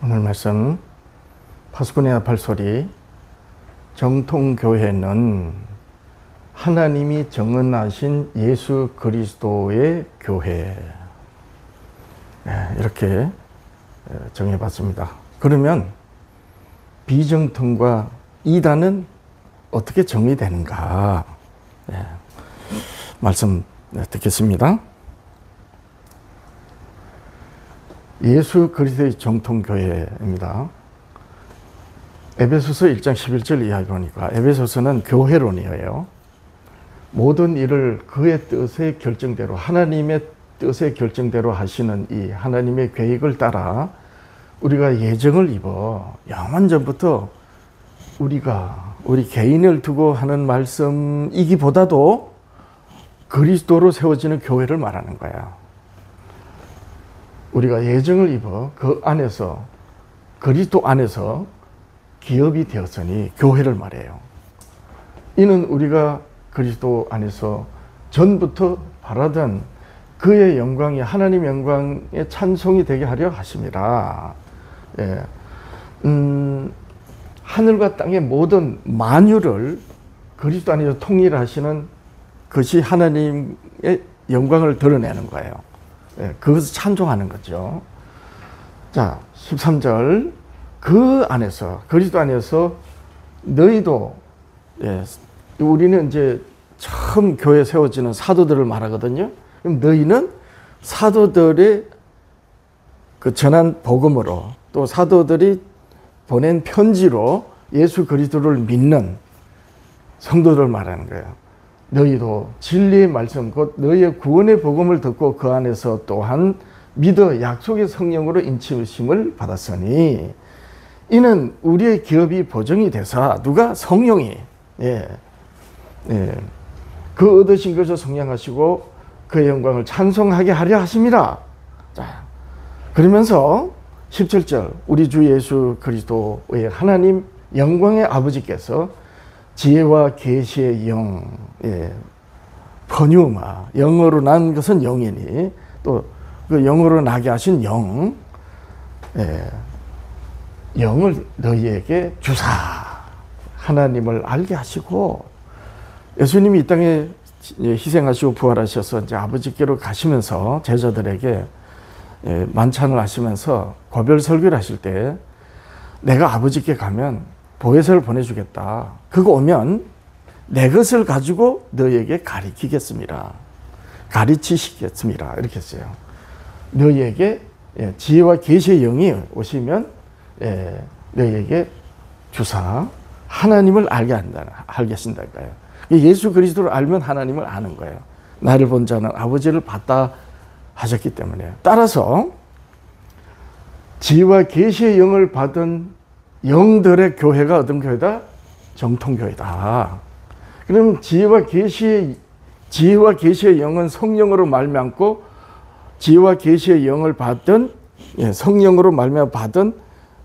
오늘 말씀 파수꾼의 나팔소리. 정통교회는 하나님이 정언하신 예수 그리스도의 교회, 이렇게 정해봤습니다. 그러면 비정통과 이단은 어떻게 정리되는가? 말씀 듣겠습니다. 예수 그리스도의 정통교회입니다. 에베소서 1장 11절 이하에 보니까 에베소서는 교회론이에요. 모든 일을 그의 뜻의 결정대로, 하나님의 뜻의 결정대로 하시는 이 하나님의 계획을 따라 우리가 예정을 입어 영원 전부터 우리 개인을 두고 하는 말씀이기보다도 그리스도로 세워지는 교회를 말하는 거야. 우리가 예정을 입어 그 안에서, 그리스도 안에서 기업이 되었으니 교회를 말해요. 이는 우리가 그리스도 안에서 전부터 바라던 그의 영광이 하나님 영광의 찬송이 되게 하려 하심이라. 하늘과 땅의 모든 만유를 그리스도 안에서 통일하시는 것이 하나님의 영광을 드러내는 거예요. 그것을 찬송하는 거죠. 자, 13절. 그 안에서, 그리스도 안에서 너희도, 우리는 이제 처음 교회 세워지는 사도들을 말하거든요. 그럼 너희는 사도들의 그 전한 복음으로, 또 사도들이 보낸 편지로 예수 그리스도를 믿는 성도들을 말하는 거예요. 너희도 진리의 말씀, 곧 너희의 구원의 복음을 듣고 그 안에서 또한 믿어 약속의 성령으로 인치심을 받았으니 이는 우리의 기업이 보증이 되사, 누가? 성령이, 그 얻으신 것을 성량하시고 그의 영광을 찬송하게 하려 하심이라. 자, 그러면서 17절, 우리 주 예수 그리스도의 하나님 영광의 아버지께서 지혜와 계시의 영, 퍼뉴마, 영어로 난 것은 영이니 또 그 영어로 나게 하신 영, 영을 너희에게 주사, 하나님을 알게 하시고, 예수님이 이 땅에 희생하시고 부활하셔서 이제 아버지께로 가시면서 제자들에게 만찬을 하시면서 고별 설교를 하실 때 내가 아버지께 가면 보혜사를 보내주겠다. 그거 오면 내 것을 가지고 너희에게 가르치겠습니다. 가르치시겠습니다. 이렇게 했어요. 너희에게 지혜와 계시의 영이 오시면 너희에게 주사 하나님을 알게 하신다니까요. 예수 그리스도를 알면 하나님을 아는 거예요. 나를 본 자는 아버지를 봤다 하셨기 때문에. 따라서 지혜와 계시의 영을 받은 영들의 교회가 어떤 교회다? 정통교회다. 그럼 지혜와 계시의 영은 성령으로 말미암고 지혜와 계시의 영을 받은, 성령으로 말미암아 받은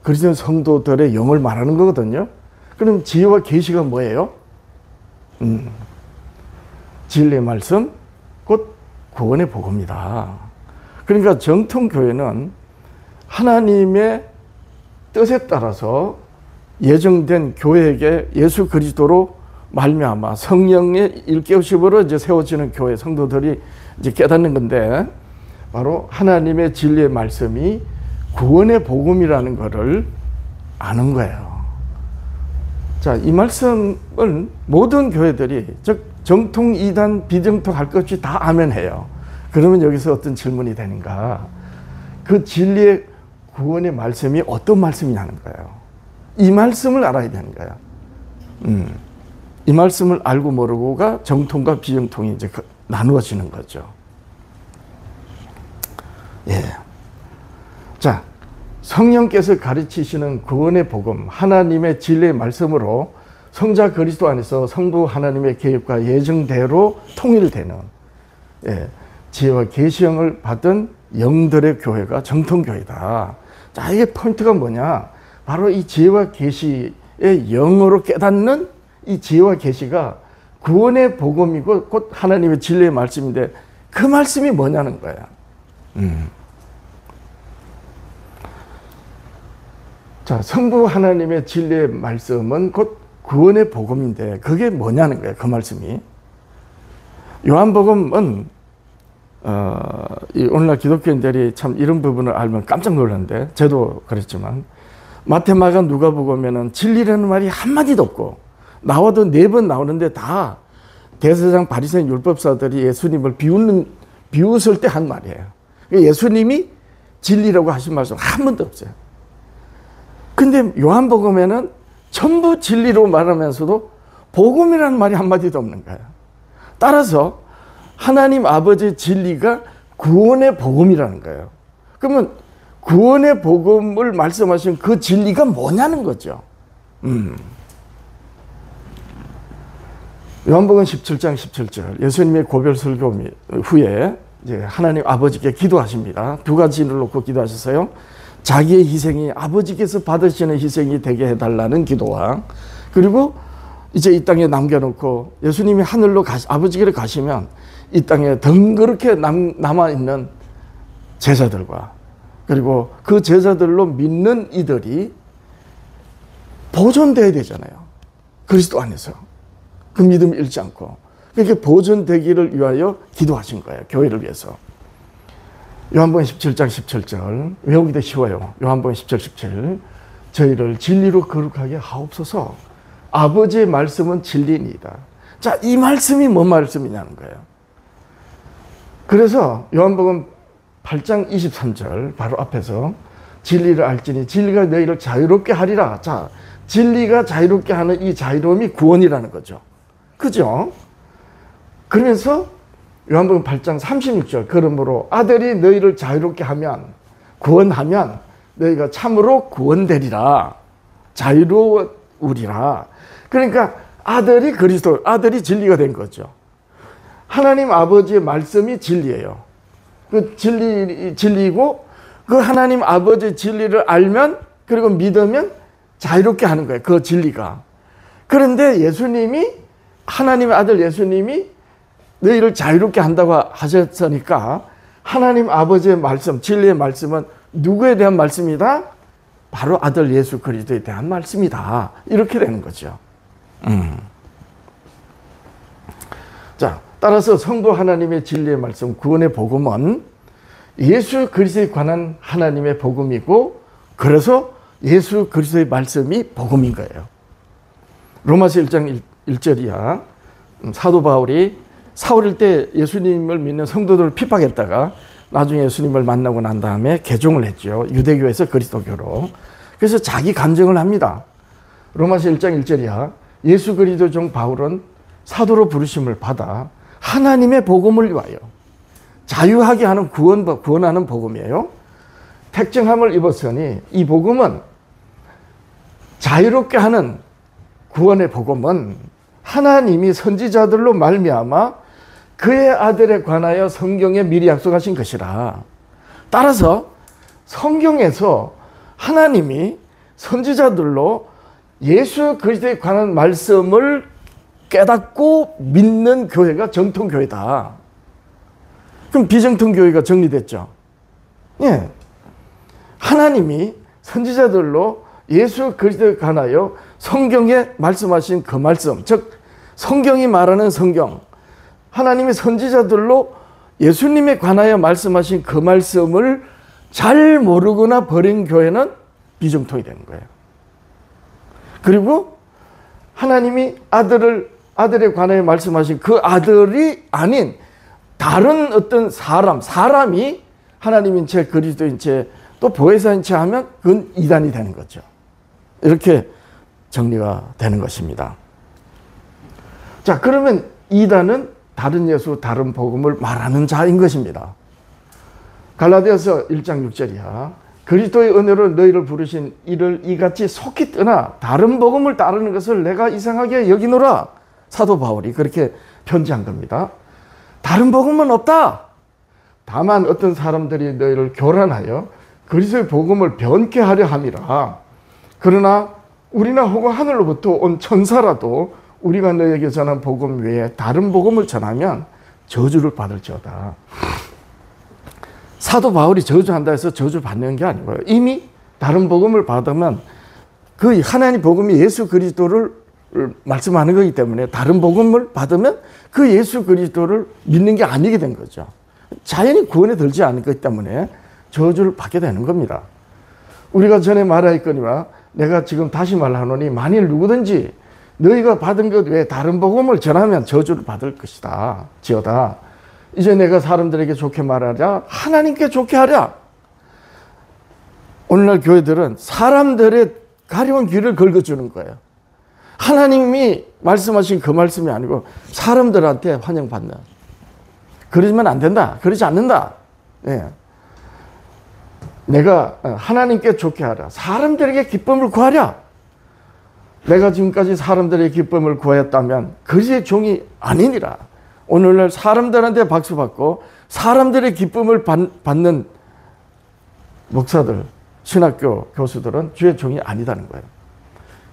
그리스도 성도들의 영을 말하는 거거든요. 그럼 지혜와 계시가 뭐예요? 진리의 말씀, 곧 구원의 복음이다. 그러니까 정통교회는 하나님의 뜻에 따라서 예정된 교회에게 예수 그리스도로 말미암아 성령의 일깨우심으로 이제 세워지는 교회 성도들이 이제 깨닫는 건데, 바로 하나님의 진리의 말씀이 구원의 복음이라는 것을 아는 거예요. 자, 이 말씀을 모든 교회들이, 즉 정통, 이단, 비정통 할 것 없이 다 아멘해요. 그러면 여기서 어떤 질문이 되는가? 그 진리의 구원의 말씀이 어떤 말씀이냐는 거예요. 이 말씀을 알아야 되는 거야. 이 말씀을 알고 모르고가 정통과 비정통이 이제 나누어지는 거죠. 자, 성령께서 가르치시는 구원의 복음, 하나님의 진리의 말씀으로 성자 그리스도 안에서 성부 하나님의 계획과 예정대로 통일되는 지혜와 계시형을 받은 영들의 교회가 정통교회다. 자, 이게 포인트가 뭐냐? 바로 이 지혜와 계시의 영으로 깨닫는 이 지혜와 계시가 구원의 복음이고 곧 하나님의 진리의 말씀인데, 그 말씀이 뭐냐는 거야. 자, 성부 하나님의 진리의 말씀은 곧 구원의 복음인데 그게 뭐냐는 거예요. 그 말씀이. 요한복음은 오늘날 기독교인들이 참 이런 부분을 알면 깜짝 놀랐는데 저도 그랬지만 마태, 마가, 누가복음에는 진리라는 말이 한마디도 없고 나와도 4번 나오는데 다 대제사장 바리새인 율법사들이 예수님을 비웃을 때 한 말이에요. 예수님이 진리라고 하신 말씀 한 번도 없어요. 근데 요한복음에는 전부 진리로 말하면서도 복음이라는 말이 한마디도 없는 거예요. 따라서 하나님 아버지의 진리가 구원의 복음이라는 거예요. 그러면 구원의 복음을 말씀하신 그 진리가 뭐냐는 거죠. 요한복음 17장 17절 예수님의 고별 설교 후에 이제 하나님 아버지께 기도하십니다. 2가지를 놓고 기도하셨어요. 자기의 희생이 아버지께서 받으시는 희생이 되게 해달라는 기도와 그리고 이제 이 땅에 남겨놓고 예수님이 하늘로 아버지께로 가시면 이 땅에 덩그렇게 남아있는 제자들과 그리고 그 제자들로 믿는 이들이 보존되어야 되잖아요. 그리스도 안에서. 그 믿음 잃지 않고. 그렇게 보존되기를 위하여 기도하신 거예요. 교회를 위해서. 요한복음 17장 17절 외우기도 쉬워요. 요한복음 17, 17 저희를 진리로 거룩하게 하옵소서. 아버지의 말씀은 진리니이다. 자, 이 말씀이 뭔 말씀이냐는 거예요. 그래서 요한복음 8장 23절 바로 앞에서 진리를 알지니 진리가 너희를 자유롭게 하리라. 자, 진리가 자유롭게 하는 이 자유로움이 구원이라는 거죠. 그죠? 그러면서 요한복음 8장 36절 그러므로 아들이 너희를 자유롭게 하면 구원하면 너희가 참으로 구원되리라. 자유로우리라. 그러니까 아들이 그리스도, 아들이 진리가 된 거죠. 하나님 아버지의 말씀이 진리예요. 그 진리고 그 하나님 아버지의 진리를 알면 그리고 믿으면 자유롭게 하는 거예요. 그 진리가. 그런데 예수님이 하나님의 아들 예수님이 너희를 자유롭게 한다고 하셨으니까 하나님 아버지의 말씀, 진리의 말씀은 누구에 대한 말씀이다? 바로 아들 예수 그리스도에 대한 말씀이다. 이렇게 되는 거죠. 자, 따라서 성부 하나님의 진리의 말씀, 구원의 복음은 예수 그리스도에 관한 하나님의 복음이고 그래서 예수 그리스도의 말씀이 복음인 거예요. 로마서 1장 1절이야. 사도 바울이 사울일 때 예수님을 믿는 성도들을 핍박했다가 나중에 예수님을 만나고 난 다음에 개종을 했죠. 유대교에서 그리스도교로. 그래서 자기 간증을 합니다. 로마서 1장 1절이야. 예수 그리스도 종 바울은 사도로 부르심을 받아 하나님의 복음을 위하여 자유하게 하는 구원하는 복음이에요. 택정함을 입었으니 이 복음은 자유롭게 하는 구원의 복음은 하나님이 선지자들로 말미암아 그의 아들에 관하여 성경에 미리 약속하신 것이라. 따라서 성경에서 하나님이 선지자들로 예수 그리스도에 관한 말씀을 깨닫고 믿는 교회가 정통교회다. 그럼 비정통교회가 정리됐죠. 예. 하나님이 선지자들로 예수 그리스도에 관하여 성경에 말씀하신 그 말씀, 즉 성경이 말하는 성경, 하나님의 선지자들로 예수님에 관하여 말씀하신 그 말씀을 잘 모르거나 버린 교회는 비정통이 되는 거예요. 그리고 하나님이 아들에 관하여 말씀하신 그 아들이 아닌 다른 어떤 사람이 하나님인 채 그리스도인 채 또 보혜사인 채 하면 그건 이단이 되는 거죠. 이렇게 정리가 되는 것입니다. 자, 그러면 이단은 다른 예수, 다른 복음을 말하는 자인 것입니다. 갈라디아서 1장 6절이야. 그리스도의 은혜로 너희를 부르신 이를 이같이 속히 떠나 다른 복음을 따르는 것을 내가 이상하게 여기노라. 사도 바울이 그렇게 편지한 겁니다. 다른 복음은 없다. 다만 어떤 사람들이 너희를 교란하여 그리스도의 복음을 변케 하려 함이라. 그러나 우리나 혹은 하늘로부터 온 천사라도 우리가 너희에게 전한 복음 외에 다른 복음을 전하면 저주를 받을지어다. 사도 바울이 저주한다 해서 저주 받는 게 아니고요. 이미 다른 복음을 받으면 그 하나님 복음이 예수 그리스도를 말씀하는 거기 때문에 다른 복음을 받으면 그 예수 그리스도를 믿는 게 아니게 된 거죠. 자연히 구원에 들지 않을 거기 때문에 저주를 받게 되는 겁니다. 우리가 전에 말하였거니와 내가 지금 다시 말하노니 만일 누구든지 너희가 받은 것 외에 다른 복음을 전하면 저주를 받을 것이다. 지어다. 이제 내가 사람들에게 좋게 말하랴 하나님께 좋게 하랴. 오늘날 교회들은 사람들의 가려운 귀를 긁어주는 거예요. 하나님이 말씀하신 그 말씀이 아니고 사람들한테 환영받는. 그러지면 안 된다. 그러지 않는다. 예. 내가 하나님께 좋게 하라. 사람들에게 기쁨을 구하랴. 내가 지금까지 사람들의 기쁨을 구하였다면 그리스도의 종이 아니니라. 오늘날 사람들한테 박수받고 사람들의 기쁨을 받는 목사들, 신학교 교수들은 주의 종이 아니다는 거예요.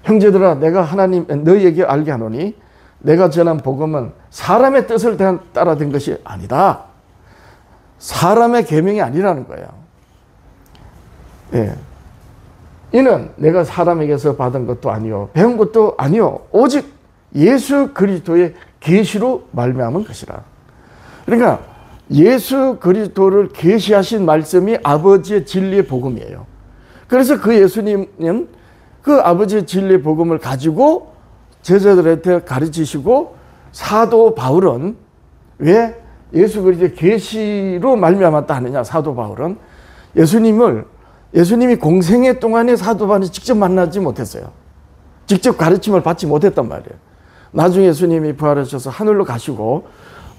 형제들아 내가 하나님 너희에게 알게 하노니 내가 전한 복음은 사람의 뜻을 따라 된 것이 아니다. 사람의 계명이 아니라는 거예요. 예. 이는 내가 사람에게서 받은 것도 아니요 배운 것도 아니요 오직 예수 그리스도의 계시로 말미암은 것이라. 그러니까 예수 그리스도를 계시하신 말씀이 아버지의 진리의 복음이에요. 그래서 그 예수님은 그 아버지의 진리의 복음을 가지고 제자들한테 가르치시고 사도 바울은 왜 예수 그리스도의 계시로 말미암았다 하느냐. 사도 바울은 예수님이 공생애 동안에 사도 바울이 직접 만나지 못했어요. 직접 가르침을 받지 못했단 말이에요. 나중에 예수님이 부활하셔서 하늘로 가시고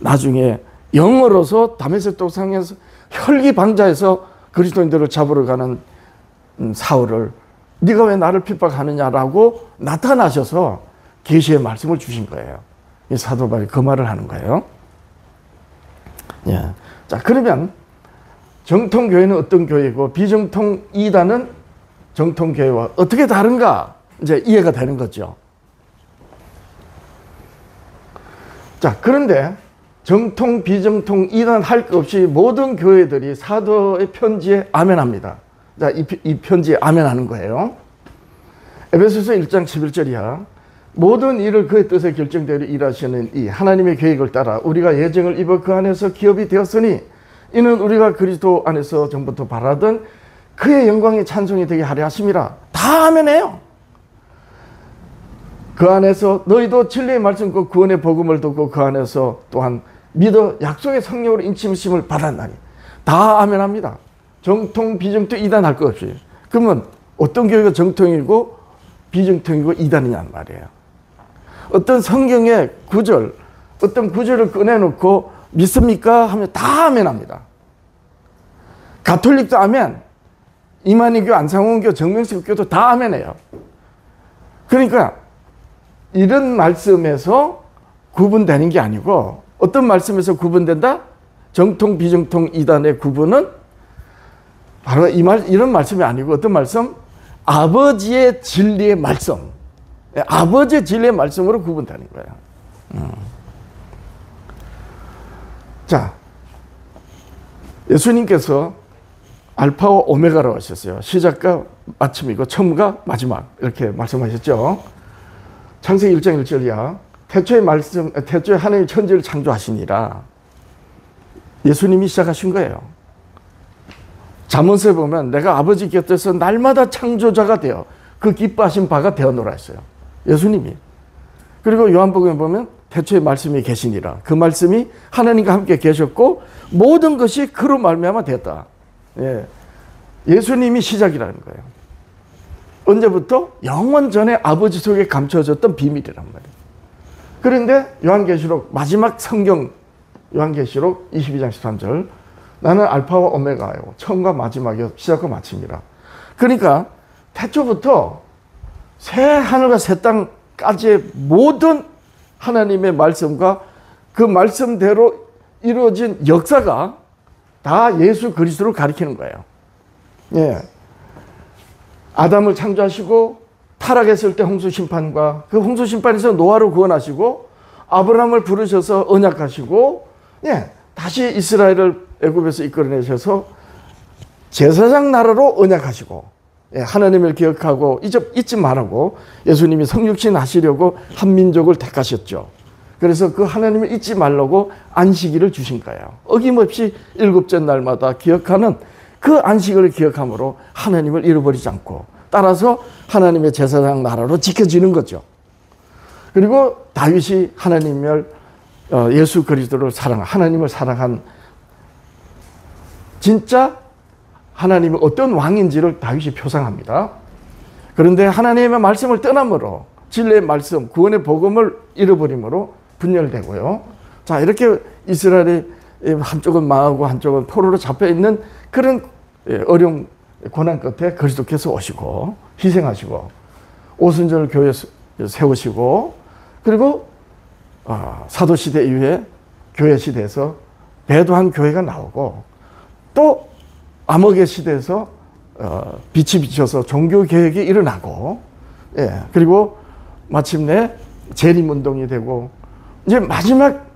나중에 영으로서 다메섹 도상에서 혈기방자해서 그리스도인들을 잡으러 가는 사울을 네가 왜 나를 핍박하느냐라고 나타나셔서 계시의 말씀을 주신 거예요. 이 사도 바울이 그 말을 하는 거예요. 예. 자, 그러면 정통교회는 어떤 교회고 비정통 이단은 정통교회와 어떻게 다른가 이제 이해가 되는 거죠. 자, 그런데 정통, 비정통, 이단 할 것 없이 모든 교회들이 사도의 편지에 아멘합니다. 자, 이 편지에 아멘하는 거예요. 에베소서 1장 11절이야. 모든 일을 그의 뜻에 결정대로 일하시는 이 하나님의 계획을 따라 우리가 예정을 입어 그 안에서 기업이 되었으니 이는 우리가 그리스도 안에서 전부터 바라던 그의 영광의 찬송이 되게 하려 하심이라. 다 아멘해요. 그 안에서 너희도 진리의 말씀 그 구원의 복음을 듣고 그 안에서 또한 믿어 약속의 성령으로 인치심을 받았나니. 다 아멘합니다. 정통, 비정통, 이단 할 것 없이. 그러면 어떤 교회가 정통이고 비정통이고 이단이냐는 말이에요. 어떤 성경의 구절, 어떤 구절을 꺼내놓고 믿습니까? 하면 다 아멘합니다. 가톨릭도 아멘, 이만희교, 안상홍교, 정명석교도 다 아멘해요. 그러니까 이런 말씀에서 구분되는 게 아니고 어떤 말씀에서 구분된다? 정통, 비정통, 이단의 구분은 바로 이런 말씀이 아니고 어떤 말씀? 아버지의 진리의 말씀. 아버지의 진리의 말씀으로 구분되는 거예요. 자, 예수님께서 알파와 오메가라고 하셨어요. 시작과 마침이고 처음과 마지막 이렇게 말씀하셨죠. 창세기 1장 1절이야. 태초에 하나님이 천지를 창조하시니라. 예수님이 시작하신 거예요. 잠언서에 보면 내가 아버지 곁에서 날마다 창조자가 되어 그 기뻐하신 바가 되어노라 했어요. 예수님이. 그리고 요한복음에 보면 태초에 말씀이 계시니라. 그 말씀이 하나님과 함께 계셨고 모든 것이 그로 말미암아 되었다. 예. 예수님이 시작이라는 거예요. 언제부터? 영원 전에 아버지 속에 감춰졌던 비밀이란 말이에요. 그런데 요한계시록 마지막 성경 요한계시록 22장 13절 나는 알파와 오메가요 처음과 마지막이요 시작과 마침이라. 그러니까 태초부터 새 하늘과 새 땅까지의 모든 하나님의 말씀과 그 말씀대로 이루어진 역사가 다 예수 그리스도를 가리키는 거예요. 예. 아담을 창조하시고 타락했을 때 홍수 심판과 그 홍수 심판에서 노아를 구원하시고 아브라함을 부르셔서 언약하시고 예. 다시 이스라엘을 애굽에서 이끌어내셔서 제사장 나라로 언약하시고 하나님을 기억하고 잊지 말라고 예수님이 성육신 하시려고 한 민족을 택하셨죠. 그래서 그 하나님을 잊지 말라고 안식일을 주신 거예요. 어김없이 일곱째 날마다 기억하는 그 안식을 기억함으로 하나님을 잃어버리지 않고 따라서 하나님의 제사장 나라로 지켜지는 거죠. 그리고 다윗이 하나님을 예수 그리스도를 하나님을 사랑한 진짜 하나님이 어떤 왕인지를 다윗이 표상합니다. 그런데 하나님의 말씀을 떠남으로 진리의 말씀, 구원의 복음을 잃어버림으로 분열되고요. 자, 이렇게 이스라엘이 한쪽은 망하고 한쪽은 포로로 잡혀 있는 그런 어려운 고난 끝에 그리스도께서 오시고 희생하시고 오순절 교회 세우시고 그리고 사도시대 이후에 교회 시대에서 배도한 교회가 나오고 또 암흑의 시대에서 빛이 비쳐서 종교개혁이 일어나고 그리고 마침내 재림운동이 되고 이제 마지막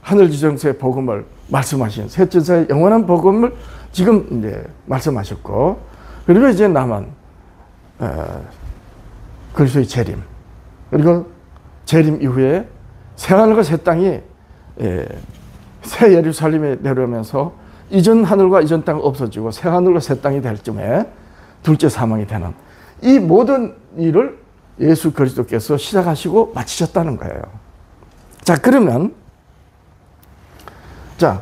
하늘지정세의 복음을 말씀하신 셋째사의 영원한 복음을 지금 이제 말씀하셨고 그리고 이제 남은 그리스도의 재림 그리고 재림 이후에 새하늘과 새 땅이 새 예루살렘에 내려오면서 이전 하늘과 이전 땅 없어지고 새 하늘과 새 땅이 될 쯤에 둘째 사망이 되는 이 모든 일을 예수 그리스도께서 시작하시고 마치셨다는 거예요. 자, 그러면 자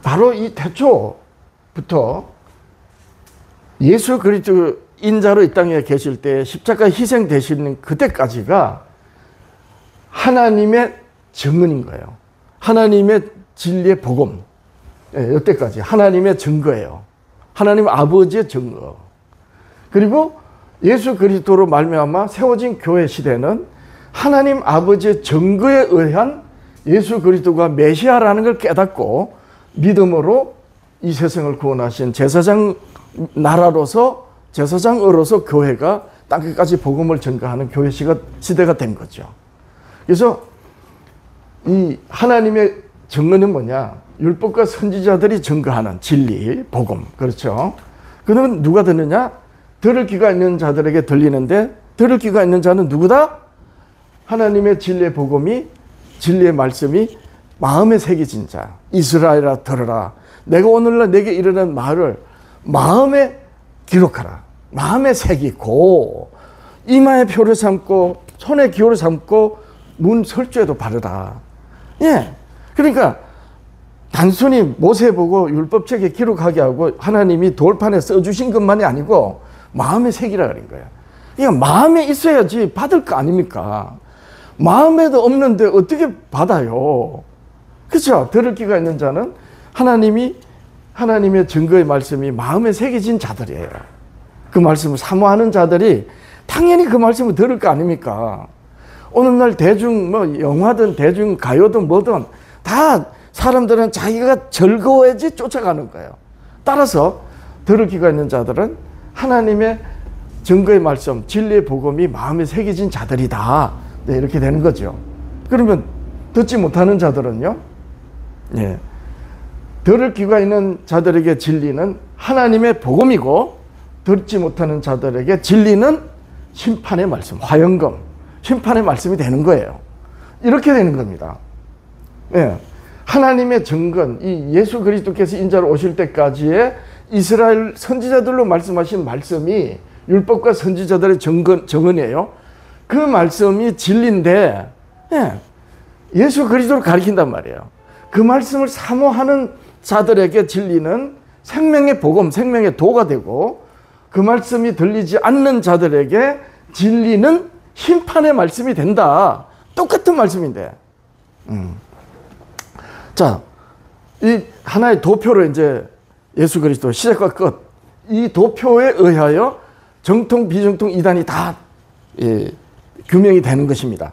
바로 이 태초부터 예수 그리스도 인자로 이 땅에 계실 때 십자가 희생되시는 그때까지가 하나님의 증언인 거예요. 하나님의 진리의 복음. 이때까지 하나님의 증거예요. 하나님 아버지의 증거. 그리고 예수 그리스도로 말미암아 세워진 교회 시대는 하나님 아버지의 증거에 의한 예수 그리스도가 메시아라는 걸 깨닫고 믿음으로 이 세상을 구원하신 제사장 나라로서 제사장으로서 교회가 땅끝까지 복음을 전가하는 교회 시대가 된 거죠. 그래서 이 하나님의 증거는 뭐냐? 율법과 선지자들이 증거하는 진리, 복음. 그렇죠. 그러면 누가 듣느냐? 들을 귀가 있는 자들에게 들리는데 들을 귀가 있는 자는 누구다? 하나님의 진리의 복음이 진리의 말씀이 마음에 새겨진 자. 이스라엘아 들으라. 내가 오늘날 내게 이르는 말을 마음에 기록하라. 마음에 새기고 이마에 표를 삼고 손에 기호를 삼고 문 설주에도 바르라. 예. 그러니까 단순히 모세 보고 율법책에 기록하게 하고 하나님이 돌판에 써주신 것만이 아니고 마음에 새기라 그런 거야. 그러니까 마음에 있어야지 받을 거 아닙니까? 마음에도 없는데 어떻게 받아요? 그렇죠? 들을 귀가 있는 자는 하나님의 증거의 말씀이 마음에 새겨진 자들이에요. 그 말씀을 사모하는 자들이 당연히 그 말씀을 들을 거 아닙니까? 오늘날 대중 영화든 대중 가요든 뭐든 다 사람들은 자기가 즐거워야지 쫓아가는 거예요. 따라서 들을 귀가 있는 자들은 하나님의 증거의 말씀, 진리의 복음이 마음에 새겨진 자들이다. 네, 이렇게 되는 거죠. 그러면 듣지 못하는 자들은요? 예. 들을 귀가 있는 자들에게 진리는 하나님의 복음이고 듣지 못하는 자들에게 진리는 심판의 말씀, 화영금, 심판의 말씀이 되는 거예요. 이렇게 되는 겁니다. 예. 하나님의 증거는 이 예수 그리스도께서 인자로 오실 때까지의 이스라엘 선지자들로 말씀하신 말씀이 율법과 선지자들의 증언이에요. 그 말씀이 진리인데 예수 그리스도를 가리킨단 말이에요. 그 말씀을 사모하는 자들에게 진리는 생명의 복음, 생명의 도가 되고 그 말씀이 들리지 않는 자들에게 진리는 심판의 말씀이 된다. 똑같은 말씀인데. 자, 이 하나의 도표로 이제 예수 그리스도 시작과 끝, 이 도표에 의하여 정통, 비정통 이단이 다 규명이 되는 것입니다.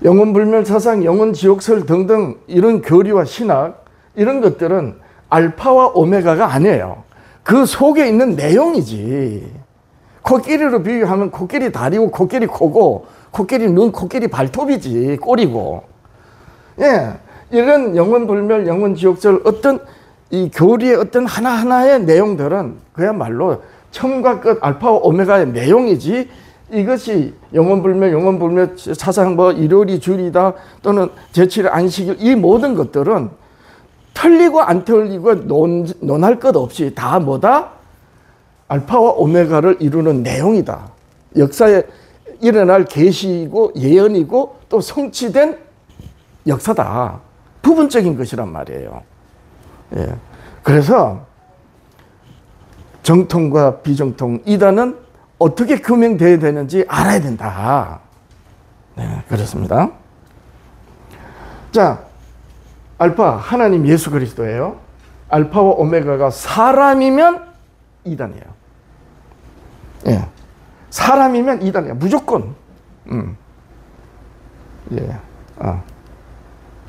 영혼불멸 사상, 영혼지옥설 등등 이런 교리와 신학 이런 것들은 알파와 오메가가 아니에요. 그 속에 있는 내용이지. 코끼리로 비유하면 코끼리 다리고 코끼리 코고 코끼리 눈, 코끼리 발톱이지. 꼬리고. 예, 이런 영혼불멸, 영혼지옥설 어떤 이 교리의 어떤 하나하나의 내용들은 그야말로 처음과 끝 알파와 오메가의 내용이지, 이것이 영원불멸 사상 뭐 일요일이 주일이다 또는 제7일 안식일, 이 모든 것들은 틀리고 안 틀리고 논할 것 없이 다 뭐다? 알파와 오메가를 이루는 내용이다. 역사에 일어날 계시이고 예언이고 또 성취된 역사다. 부분적인 것이란 말이에요. 예. 그래서 정통과 비정통, 이단은 어떻게 규명되어야 되는지 알아야 된다. 네, 그렇습니다. 자, 알파, 하나님 예수 그리스도예요. 알파와 오메가가 사람이면 이단이에요. 예. 사람이면 이단이에요. 무조건. 예.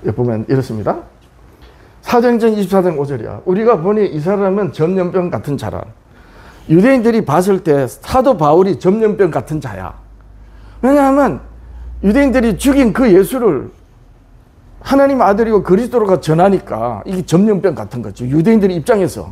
여기 보면 이렇습니다. 사도행전 24장 5절이야. 우리가 보니 이 사람은 전염병 같은 자라. 유대인들이 봤을 때 사도 바울이 전염병 같은 자야. 왜냐하면 유대인들이 죽인 그 예수를 하나님 아들이고 그리스도로가 전하니까 이게 전염병 같은 거죠. 유대인들 입장에서.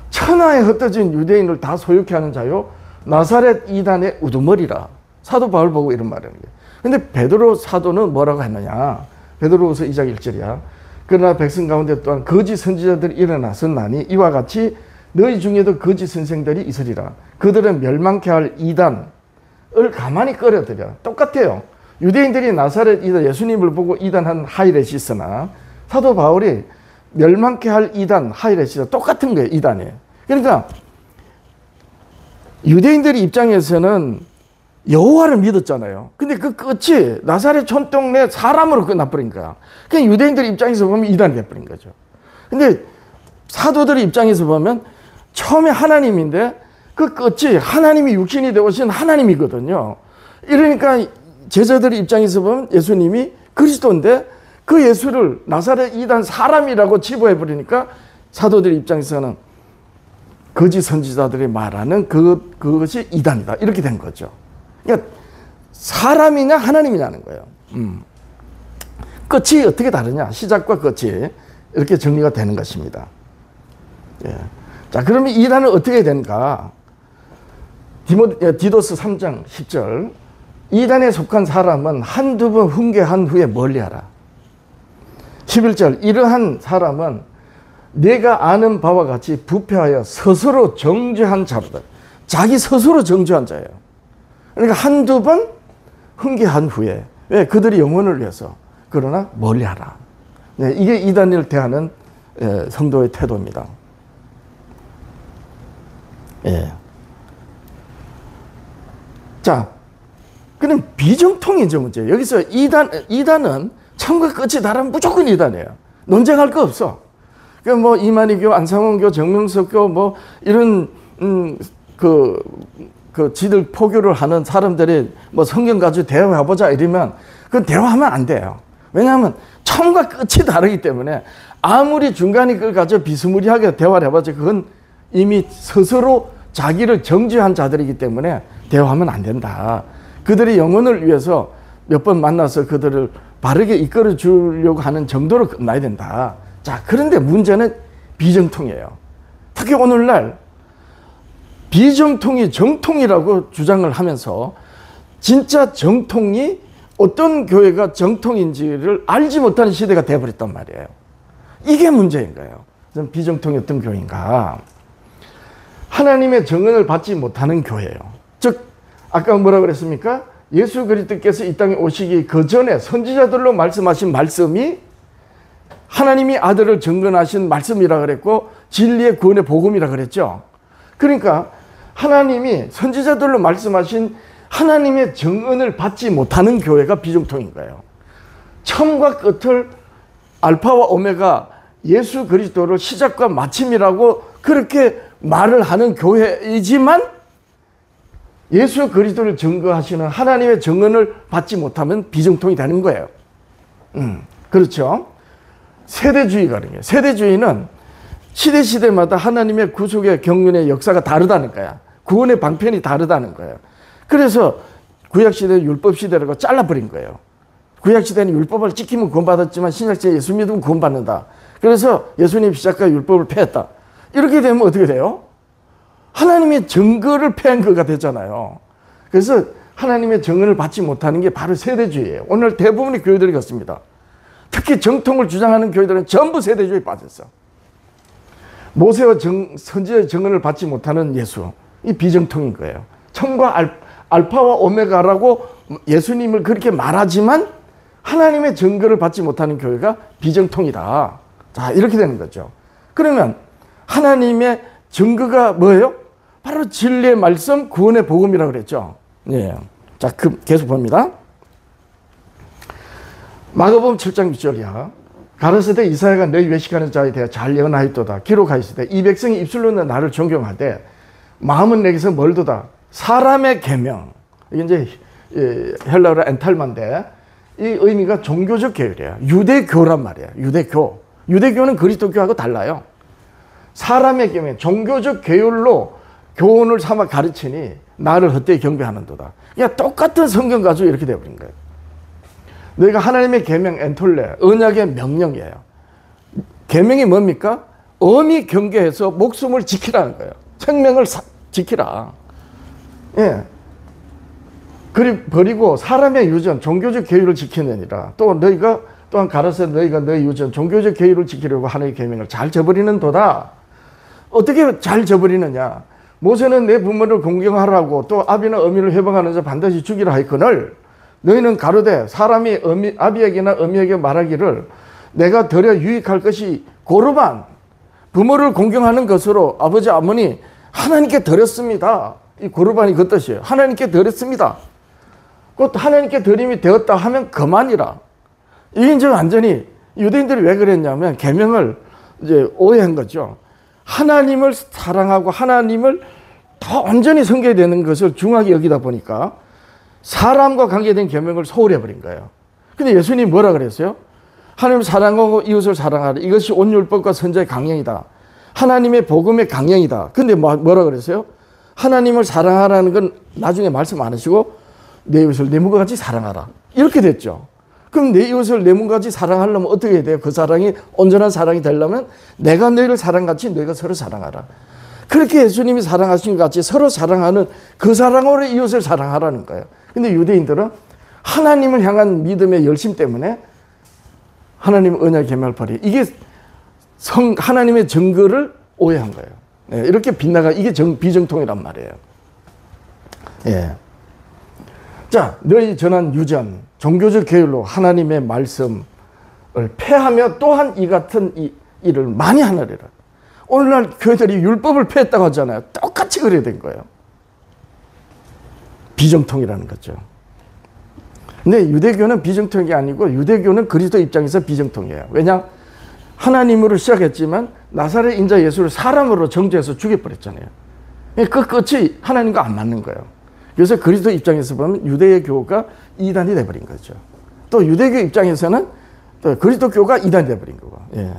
천하에 흩어진 유대인을 다 소유케 하는 자요, 나사렛 이단의 우두머리라. 사도 바울 보고 이런 말을 하는 거예요. 근데 베드로 사도는 뭐라고 했느냐. 베드로후서 2장 1절이야. 그러나 백성 가운데 또한 거짓 선지자들이 일어났었나니 이와 같이 너희 중에도 거짓 선생들이 있으리라. 그들은 멸망케 할 이단을 가만히 끌어들여. 똑같아요. 유대인들이 나사렛 이단, 예수님을 보고 이단한 하이렛이 있으나 사도 바울이 멸망케 할 이단, 하이렛이 똑같은 거예요. 이단이. 그러니까 유대인들의 입장에서는 여호와를 믿었잖아요. 근데 그 끝이 나사렛 촌동네 사람으로 끝나버린 거야. 그냥 유대인들 입장에서 보면 이단이 돼버린 거죠. 근데 사도들의 입장에서 보면 처음에 하나님인데 그 끝이 하나님이 육신이 되어오신 하나님이거든요. 이러니까 제자들의 입장에서 보면 예수님이 그리스도인데 그 예수를 나사렛 이단 사람이라고 치부해버리니까 사도들의 입장에서는 거짓 선지자들이 말하는 그것이 이단이다. 이렇게 된 거죠. 그러니까 사람이냐 하나님이냐는 거예요. 끝이 어떻게 다르냐. 시작과 끝이 이렇게 정리가 되는 것입니다. 예. 자, 그러면 이단은 어떻게 되는가? 디도스 3장 10절. 이단에 속한 사람은 한두 번 훈계한 후에 멀리하라. 11절. 이러한 사람은 내가 아는 바와 같이 부패하여 스스로 정죄한 자로다. 자기 스스로 정죄한 자예요. 그러니까 한두 번 훈계한 후에. 왜? 그들이 영혼을 위해서. 그러나 멀리하라. 네, 이게 이단을 대하는 성도의 태도입니다. 예. 자, 그럼 비정통이죠, 문제. 여기서 이단은 처음과 끝이 다르면 무조건 이단이에요. 논쟁할 거 없어. 그 뭐 이만희교, 안상원교, 정명석교 뭐 이런 지들 포교를 하는 사람들이 뭐 성경 가지고 대화해보자 이러면 그건 대화하면 안 돼요. 왜냐하면 처음과 끝이 다르기 때문에 아무리 중간에 그걸 가지고 비스무리하게 대화를 해봤자 그건 이미 스스로 자기를 정죄한 자들이기 때문에 대화하면 안 된다. 그들의 영혼을 위해서 몇 번 만나서 그들을 바르게 이끌어 주려고 하는 정도로 끝나야 된다. 자, 그런데 문제는 비정통이에요. 특히 오늘날 비정통이 정통이라고 주장을 하면서 진짜 정통이 어떤 교회가 정통인지를 알지 못하는 시대가 되어버렸단 말이에요. 이게 문제인 거예요. 비정통이 어떤 교회인가? 하나님의 정언을 받지 못하는 교회예요. 즉 아까 뭐라 그랬습니까? 예수 그리스도께서 이 땅에 오시기 그 전에 선지자들로 말씀하신 말씀이 하나님이 아들을 정건하신 말씀이라 그랬고 진리의 구원의 복음이라 그랬죠. 그러니까 하나님이 선지자들로 말씀하신 하나님의 정언을 받지 못하는 교회가 비정통인 거예요. 처음과 끝을 알파와 오메가 예수 그리스도를 시작과 마침이라고 그렇게 말을 하는 교회이지만 예수 그리스도를 증거하시는 하나님의 정언을 받지 못하면 비정통이 되는 거예요. 그렇죠. 세대주의가 그런 거예요. 세대주의는 시대마다 하나님의 구속의 경륜의 역사가 다르다는 거야. 구원의 방편이 다르다는 거예요. 그래서 구약시대 율법시대라고 잘라버린 거예요. 구약시대는 율법을 지키면 구원받았지만 신약시대 예수 믿으면 구원받는다. 그래서 예수님 십자가 율법을 폐했다. 이렇게 되면 어떻게 돼요? 하나님의 증거를 폐한 거가 되잖아요. 그래서 하나님의 증언을 받지 못하는 게 바로 세대주의예요. 오늘 대부분의 교회들이 그렇습니다. 특히 정통을 주장하는 교회들은 전부 세대주의에 빠졌어. 모세와 선지자의 증언을 받지 못하는 예수, 이 비정통인 거예요. 청과 알파와 오메가라고 예수님을 그렇게 말하지만 하나님의 증거를 받지 못하는 교회가 비정통이다. 자, 이렇게 되는 거죠. 그러면 하나님의 증거가 뭐예요? 바로 진리의 말씀, 구원의 복음이라고 그랬죠. 예. 자, 계속 봅니다. 마가복음 7장 6절이야. 가라사대 이사야가 너희 외식하는 자에 대해 잘 예언하였도다. 기록하였으되 이 백성이 입술로는 나를 존경하되 마음은 내게서 멀도다. 사람의 계명. 이게 이제 헬라어로 엔탈마인데 이 의미가 종교적 계율이에요. 유대교란 말이에요. 유대교. 유대교는 그리스도교하고 달라요. 사람의 계명, 종교적 계율로 교훈을 삼아 가르치니 나를 헛되이 경배하는도다. 그러니까 똑같은 성경 가지고 이렇게 되어버린 거예요. 너희가 하나님의 계명 엔톨레, 언약의 명령이에요. 계명이 뭡니까? 엄히 경계해서 목숨을 지키라는 거예요. 생명을 지키라. 예. 버리고 사람의 유전, 종교적 계율을 지키느니라. 또 너희가 또한 가라사대 너희가 너희 유전, 종교적 계율을 지키려고 하나님의 계명을 잘 저버리는 도다. 어떻게 잘 저버리느냐? 모세는 내 부모를 공경하라고 또 아비나 어미를 해방하는 자 반드시 죽이라 하였거늘 너희는 가로되 사람이 아비에게나 어미에게 말하기를 내가 더려 유익할 것이 고르반 부모를 공경하는 것으로 아버지 어머니 하나님께 드렸습니다. 이 고르반이 그 뜻이에요. 하나님께 드렸습니다. 곧 하나님께 드림이 되었다 하면 그만이라. 이게 이제 완전히 유대인들이 왜 그랬냐면 계명을 이제 오해한 거죠. 하나님을 사랑하고 하나님을 더 온전히 섬겨야 되는 것을 중하게 여기다 보니까 사람과 관계된 계명을 소홀히 해버린 거예요. 근데 예수님이 뭐라 그랬어요? 하나님을 사랑하고 이웃을 사랑하라. 이것이 온 율법과 선지자의 강령이다. 하나님의 복음의 강령이다. 근데 뭐라 그랬어요? 하나님을 사랑하라는 건 나중에 말씀 안 하시고 내 이웃을 내 몸과 같이 사랑하라. 이렇게 됐죠. 그럼 내 이웃을 내 몸과 같이 사랑하려면 어떻게 해야 돼요? 그 사랑이 온전한 사랑이 되려면 내가 너희를 사랑같이 너희가 서로 사랑하라. 그렇게 예수님이 사랑하신 것 같이 서로 사랑하는 그 사랑으로 이웃을 사랑하라는 거예요. 근데 유대인들은 하나님을 향한 믿음의 열심 때문에 하나님 언약 계명을 버리. 이게 하나님의 증거를 오해한 거예요. 네, 이렇게 빗나가 이게 비정통이란 말이에요. 예. 자, 너희 전한 유전, 종교적 계율로 하나님의 말씀을 폐하며 또한 이 같은 일을 많이 하느리라. 오늘날 교회들이 율법을 폐했다고 하잖아요. 똑같이 그래야 된 거예요. 비정통이라는 거죠. 근데 유대교는 비정통이 아니고 유대교는 그리스도 입장에서 비정통이에요. 왜냐? 하나님으로 시작했지만 나사렛 인자 예수를 사람으로 정죄해서 죽여버렸잖아요. 그 끝이 하나님과 안 맞는 거예요. 그래서 그리스도 입장에서 보면 유대의 교가 이단이 돼버린 거죠. 또 유대교 입장에서는 또 그리스도교가 이단이 돼버린 거고. 예.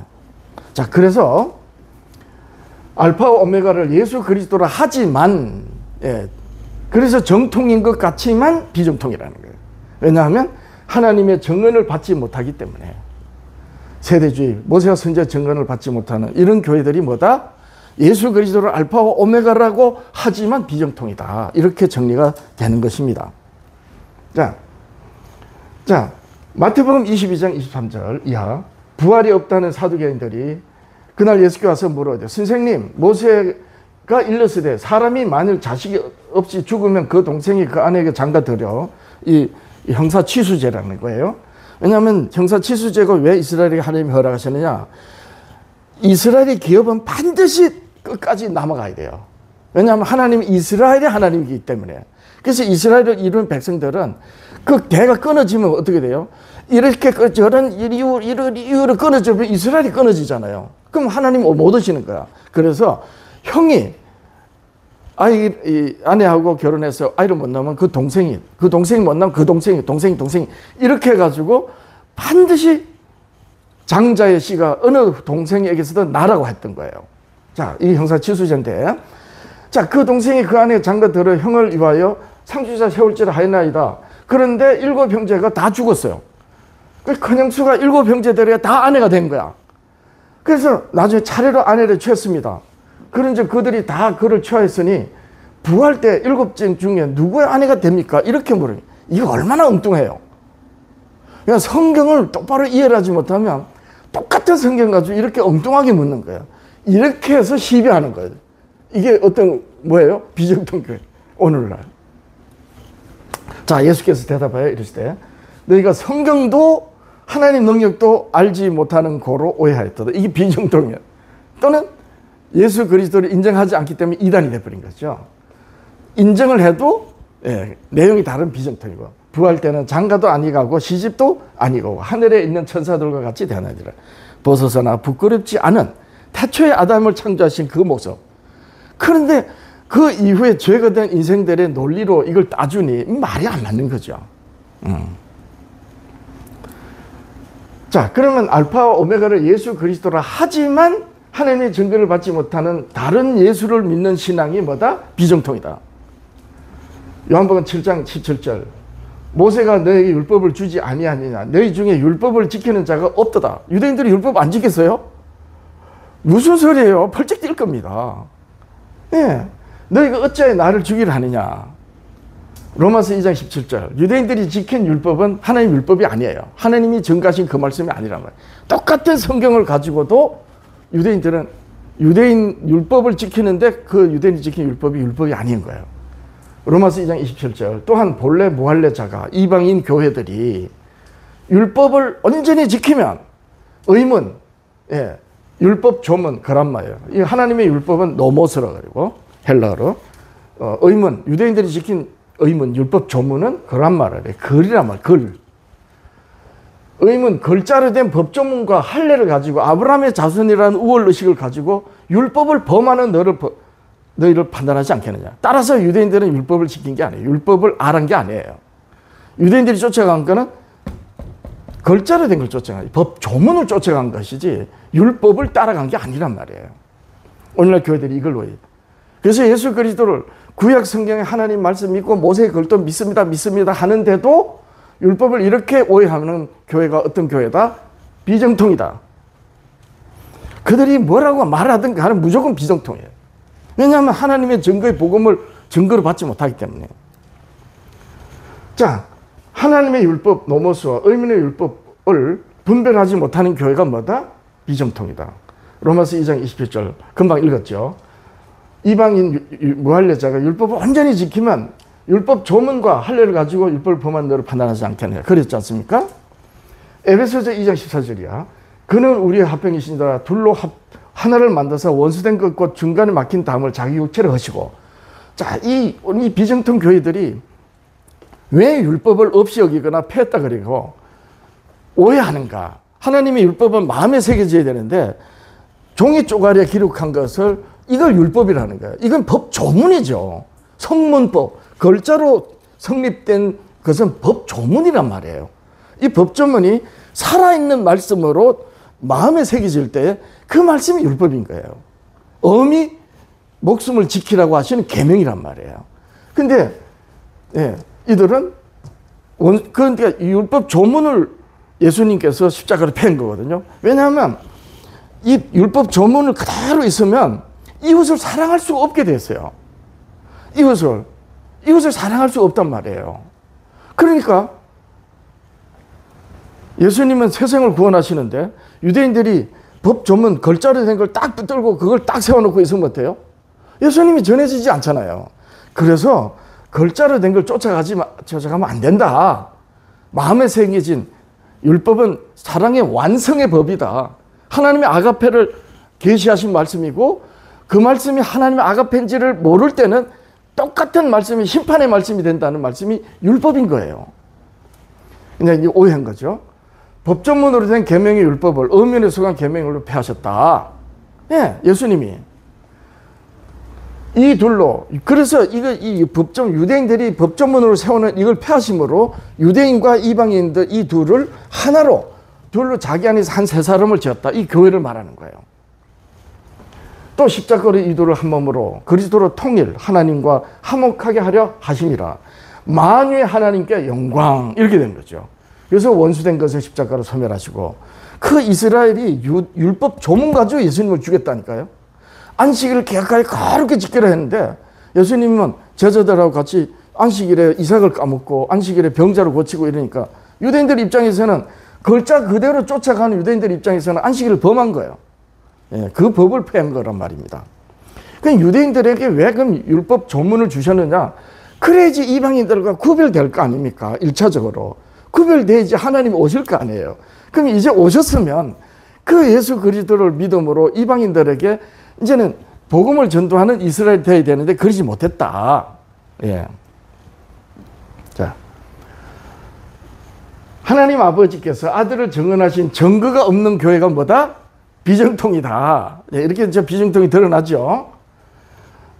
자, 그래서 알파와 오메가를 예수 그리스도라 하지만, 예. 그래서 정통인 것 같지만 비정통이라는 거예요. 왜냐하면 하나님의 정언을 받지 못하기 때문에. 세대주의, 모세와 선지자 정언을 받지 못하는 이런 교회들이 뭐다? 예수 그리스도를 알파와 오메가라고 하지만 비정통이다. 이렇게 정리가 되는 것입니다. 자, 마태복음 22장 23절 이하 부활이 없다는 사두개인들이 그날 예수께 와서 물어요. 선생님, 모세가 일렀으되 사람이 만일 자식이 없이 죽으면 그 동생이 그 아내에게 장가들여. 이 형사취수제라는 거예요. 왜냐하면 형사취수제가 왜 이스라엘에게 하나님이 허락하셨느냐? 이스라엘의 기업은 반드시 끝까지 남아가야 돼요. 왜냐하면 하나님이 이스라엘의 하나님이기 때문에. 그래서 이스라엘을 이룬 백성들은 그 대가 끊어지면 어떻게 돼요? 이렇게 저런 이런 이유로 끊어지면 이스라엘이 끊어지잖아요. 그럼 하나님 못 오시는 거야. 그래서 형이 아내하고 결혼해서 아이를 못 낳으면 그 동생이 못 낳으면 그 동생이 이렇게 해가지고 반드시 장자의 씨가 어느 동생에게서도 나라고 했던 거예요. 자, 이 형사취수제인데, 자, 그 동생이 그 안에 장가들어 형을 위하여 상주자 세울지라 하였나이다. 그런데 7 형제가 다 죽었어요. 그 큰형수가 7 형제들이 다 아내가 된 거야. 그래서 나중에 차례로 아내를 취했습니다. 그런데 그들이 다 그를 취하였으니 부활 때 7째 중에 누구의 아내가 됩니까? 이렇게 물어요. 이거 얼마나 엉뚱해요. 그냥 성경을 똑바로 이해를 하지 못하면 똑같은 성경 가지고 이렇게 엉뚱하게 묻는 거예요. 이렇게 해서 시비하는 거예요. 이게 어떤 뭐예요? 비정통교회 오늘날. 자, 예수께서 대답하여 이르시되 너희가 성경도 하나님 능력도 알지 못하는 고로 오해하였다. 이게 비정통이에요. 또는 예수 그리스도를 인정하지 않기 때문에 이단이 돼버린 거죠. 인정을 해도 내용이 다른 비정통이고 부활 때는 장가도 아니가고 시집도 아니고 하늘에 있는 천사들과 같이 되나니라. 벗어서나 부끄럽지 않은 태초에 아담을 창조하신 그 모습. 그런데 그 이후에 죄가 된 인생들의 논리로 이걸 따주니 말이 안 맞는 거죠. 자, 그러면 알파와 오메가를 예수 그리스도라 하지만 하나님의 증거를 받지 못하는 다른 예수를 믿는 신앙이 뭐다? 비정통이다. 요한복음 7장 17절 모세가 너에게 율법을 주지 아니하느냐 너희 중에 율법을 지키는 자가 없도다. 유대인들이 율법 안 지켰어요? 무슨 소리예요? 펄쩍 뛸 겁니다. 예, 너희가 어찌하여 나를 죽이려 하느냐. 로마서 2장 17절 유대인들이 지킨 율법은 하나님 율법이 아니에요. 하나님이 증가하신 그 말씀이 아니란 말이에요. 똑같은 성경을 가지고도 유대인들은 유대인 율법을 지키는데 그 유대인이 지킨 율법이 아닌 거예요. 로마서 2장 27절 또한 본래 무할례자가 이방인 교회들이 율법을 온전히 지키면 의문, 율법 조문 그란 말이에요. 이 하나님의 율법은 노모스라 그러고 헬라어로 의문, 유대인들이 지킨 의문, 율법 조문은 그란 말이에요. 글이란 말, 글. 의문, 글자로 된 법조문과 할례를 가지고 아브라함의 자손이라는 우월의식을 가지고 율법을 범하는 너희를 판단하지 않겠느냐. 따라서 유대인들은 율법을 지킨 게 아니에요. 율법을 알은 게 아니에요. 유대인들이 쫓아간 거는 글자로 된 걸 쫓아간, 법 조문을 쫓아간 것이지 율법을 따라간 게 아니란 말이에요. 오늘날 교회들이 이걸 오해해요. 그래서 예수 그리스도를 구약 성경에 하나님 말씀 믿고 모세의 글도 믿습니다 하는데도 율법을 이렇게 오해하는 교회가 어떤 교회다? 비정통이다. 그들이 뭐라고 말하든 간에 무조건 비정통이에요. 왜냐하면 하나님의 증거의 복음을 증거로 받지 못하기 때문에. 자, 하나님의 율법 노모스와 의문의 율법을 분별하지 못하는 교회가 뭐다? 비정통이다. 로마서 2장 27절 금방 읽었죠. 이방인 무할례자가 율법을 완전히 지키면 율법 조문과 할례를 가지고 율법을 범한 너를 판단하지 않겠느냐. 그랬지 않습니까? 에베소서 2장 14절이야. 그는 우리의 합병이시니라. 둘로 하나를 만들어서 원수된 것과 중간에 막힌 담을 자기 육체를 하시고. 자, 이 비정통 교회들이 왜 율법을 없이 여기거나 폐했다 그리고 오해하는가. 하나님의 율법은 마음에 새겨져야 되는데 종이 쪼가리에 기록한 것을 이걸 율법이라는 거예요. 이건 법 조문이죠. 성문법, 글자로 성립된 것은 법 조문이란 말이에요. 이 법 조문이 살아있는 말씀으로 마음에 새겨질 때 그 말씀이 율법인 거예요. 엄히 목숨을 지키라고 하시는 계명이란 말이에요. 근데 이들은 그러니까 율법 조문을 예수님께서 십자가로 팬 거거든요. 왜냐하면 이 율법 조문을 그대로 있으면 이웃을 사랑할 수가 없게 됐어요. 이웃을 사랑할 수가 없단 말이에요. 그러니까 예수님은 세상을 구원하시는데 유대인들이 법 조문 글자로 된 걸 딱 붙들고 그걸 딱 세워놓고 있으면 어때요? 예수님이 전해지지 않잖아요. 그래서 글자로 된 걸 쫓아가면 안 된다. 마음에 새겨진 율법은 사랑의 완성의 법이다. 하나님의 아가페를 계시하신 말씀이고 그 말씀이 하나님의 아가페인지를 모를 때는 똑같은 말씀이 심판의 말씀이 된다는 말씀이 율법인 거예요. 그냥 오해한 거죠. 법조문으로 된 계명의 율법을 엄연에 속한 계명으로 폐하셨다. 예수님이. 이 둘로 그래서 이 유대인들이 법조문으로 세우는 이걸 폐하심으로 유대인과 이방인들 이 둘을 둘로 자기 안에서 한 세 사람을 지었다. 이 교회를 말하는 거예요. 또 십자가로 이 둘을 한 몸으로 그리스도로 통일 하나님과 화목하게 하려 하심이라. 만유의 하나님께 영광 이렇게 된 거죠. 그래서 원수된 것을 십자가로 소멸하시고, 그 이스라엘이 율법 조문 가지고 예수님을 죽였다니까요. 안식일을 계획하게 거룩히 지키려 했는데 예수님은 제자들하고 같이 안식일에 이삭을 까먹고 안식일에 병자를 고치고 이러니까 유대인들 입장에서는 글자 그대로 쫓아가는 유대인들 입장에서는 안식일을 범한 거예요. 예, 그 법을 폐한 거란 말입니다. 그 유대인들에게 왜 그럼 율법 조문을 주셨느냐? 그래야지 이방인들과 구별될 거 아닙니까? 1차적으로. 구별돼야지 하나님이 오실 거 아니에요. 그럼 이제 오셨으면 그 예수 그리스도를 믿음으로 이방인들에게 이제는 복음을 전도하는 이스라엘이 되어야 되는데 그러지 못했다. 예. 자, 하나님 아버지께서 아들을 증언하신 증거가 없는 교회가 뭐다? 비정통이다. 예, 이렇게 이제 비정통이 드러나죠.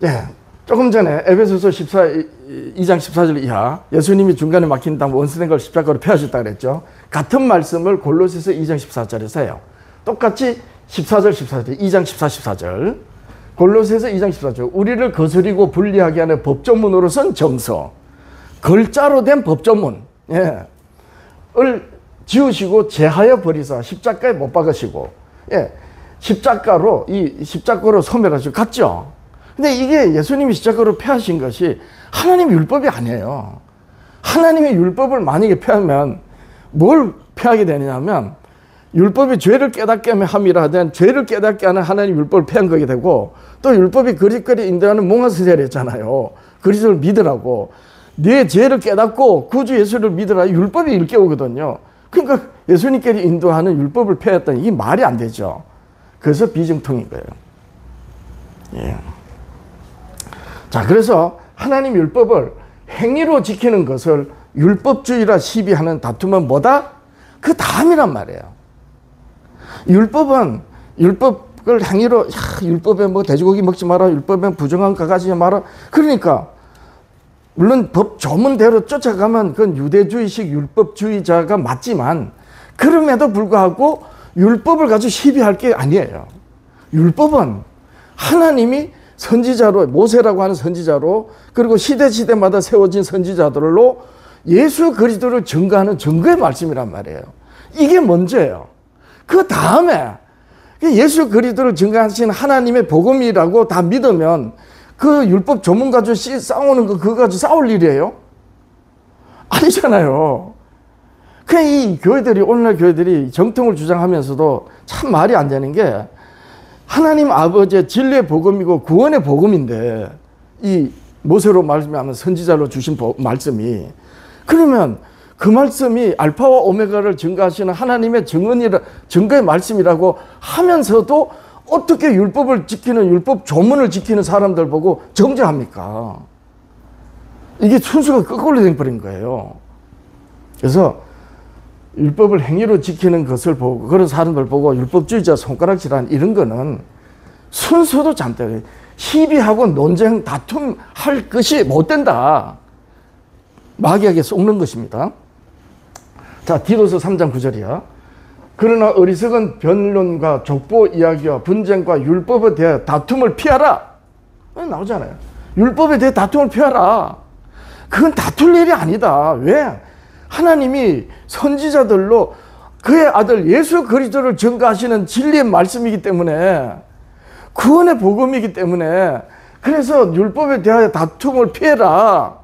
예, 조금 전에 에베소서 2장 14절 이하 예수님이 중간에 막힌 다음 원수된 걸 십자가로 펴하셨다 그랬죠. 같은 말씀을 골로새서 2장 14절에서 해요. 똑같이 14절 14절 2장 14, 14절 골로새서 2장 14절 우리를 거스리고 분리하게 하는 법조문으로선 정서 글자로 된 법조문 예, 을 지우시고 제하여 버리사 십자가에 못 박으시고 예, 십자가로 소멸하시고 갔죠. 근데 이게 예수님이 십자가로 폐하신 것이 하나님의 율법이 아니에요. 하나님의 율법을 만약에 폐하면 뭘 폐하게 되느냐면 율법이 죄를 깨닫게 함이라 하든 죄를 깨닫게 하는 하나님 율법을 폐한 거게 되고 또 율법이 그리스도를 인도하는 몽환스제랬잖아요. 그리스도를 믿으라고. 네 죄를 깨닫고 구주 예수를 믿으라. 율법이 일깨우거든요. 그러니까 예수님께서 인도하는 율법을 폐했다니 이게 말이 안 되죠. 그래서 비정통인 거예요. 예. 자, 그래서 하나님 율법을 행위로 지키는 것을 율법주의라 시비하는 다툼은 뭐다? 그 다음이란 말이에요. 율법은 율법을 행위로 율법에 뭐 돼지고기 먹지 마라. 율법에 부정한 거 가지지 마라. 그러니까 물론 법 조문대로 쫓아가면 그건 유대주의식 율법주의자가 맞지만 그럼에도 불구하고 율법을 가지고 시비할 게 아니에요. 율법은 하나님이 선지자로 모세라고 하는 선지자로 그리고 시대마다 세워진 선지자들로 예수 그리스도를 증거하는 증거의 말씀이란 말이에요. 이게 먼저예요. 그 다음에 예수 그리스도를 증거하신 하나님의 복음이라고 다 믿으면 그 율법 조문 가지고 싸우는 거 그거 가지고 싸울 일이에요? 아니잖아요. 그냥 이 교회들이 오늘날 교회들이 정통을 주장하면서도 참 말이 안 되는 게 하나님 아버지의 진리의 복음이고 구원의 복음인데 이 모세로 말씀하면 선지자로 주신 말씀이 그러면 그 말씀이 알파와 오메가를 증거하시는 하나님의 증거의 말씀이라고 하면서도 어떻게 율법을 지키는 율법 조문을 지키는 사람들 보고 정죄합니까? 이게 순수가 거꾸로 돼버린 거예요. 그래서 율법을 행위로 지키는 것을 보고 그런 사람들 보고 율법주의자 손가락질하는 이런 거는 순서도 잘못돼요. 시비하고 논쟁 다툼할 것이 못 된다. 마귀에게 속는 것입니다. 자, 디도서 3장 9절이야. 그러나 어리석은 변론과 족보 이야기와 분쟁과 율법에 대해 다툼을 피하라. 나오잖아요. 율법에 대해 다툼을 피하라. 그건 다툴 일이 아니다. 왜? 하나님이 선지자들로 그의 아들 예수 그리스도를 증거하시는 진리의 말씀이기 때문에 구원의 복음이기 때문에 그래서 율법에 대하여 다툼을 피해라.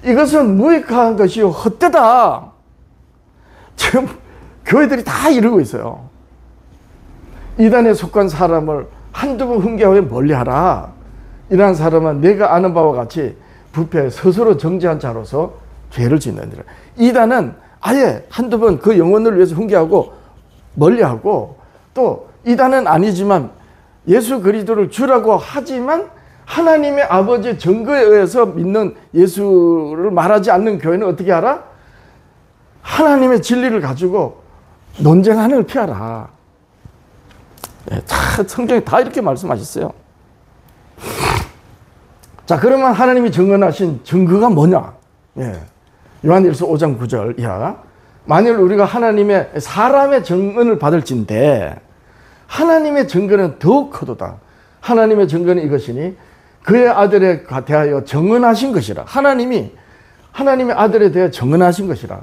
이것은 무익한 것이요 헛되다. 지금 교회들이 다 이러고 있어요. 이단에 속한 사람을 한두 번 훈계하여 멀리하라. 이러한 사람은 내가 아는 바와 같이 부패 스스로 정죄한 자로서 죄를 짓느니라. 이단은 아예 한두 번 그 영혼을 위해서 훈계하고 멀리하고 또 이단은 아니지만 예수 그리스도를 주라고 하지만 하나님의 아버지의 증거에 의해서 믿는 예수를 말하지 않는 교회는 어떻게 하라? 하나님의 진리를 가지고 논쟁하는 걸 피하라. 네, 성경에 다 이렇게 말씀하셨어요. 자, 그러면 하나님이 증언하신 증거가 뭐냐? 예. 요한일서 5장 9절 이하. 만일 우리가 하나님의 사람의 증언을 받을진대 하나님의 증거는 더욱 크도다. 하나님의 증거는 이것이니 그의 아들에 대하여 증언하신 것이라. 하나님이 하나님의 아들에 대해 증언하신 것이라.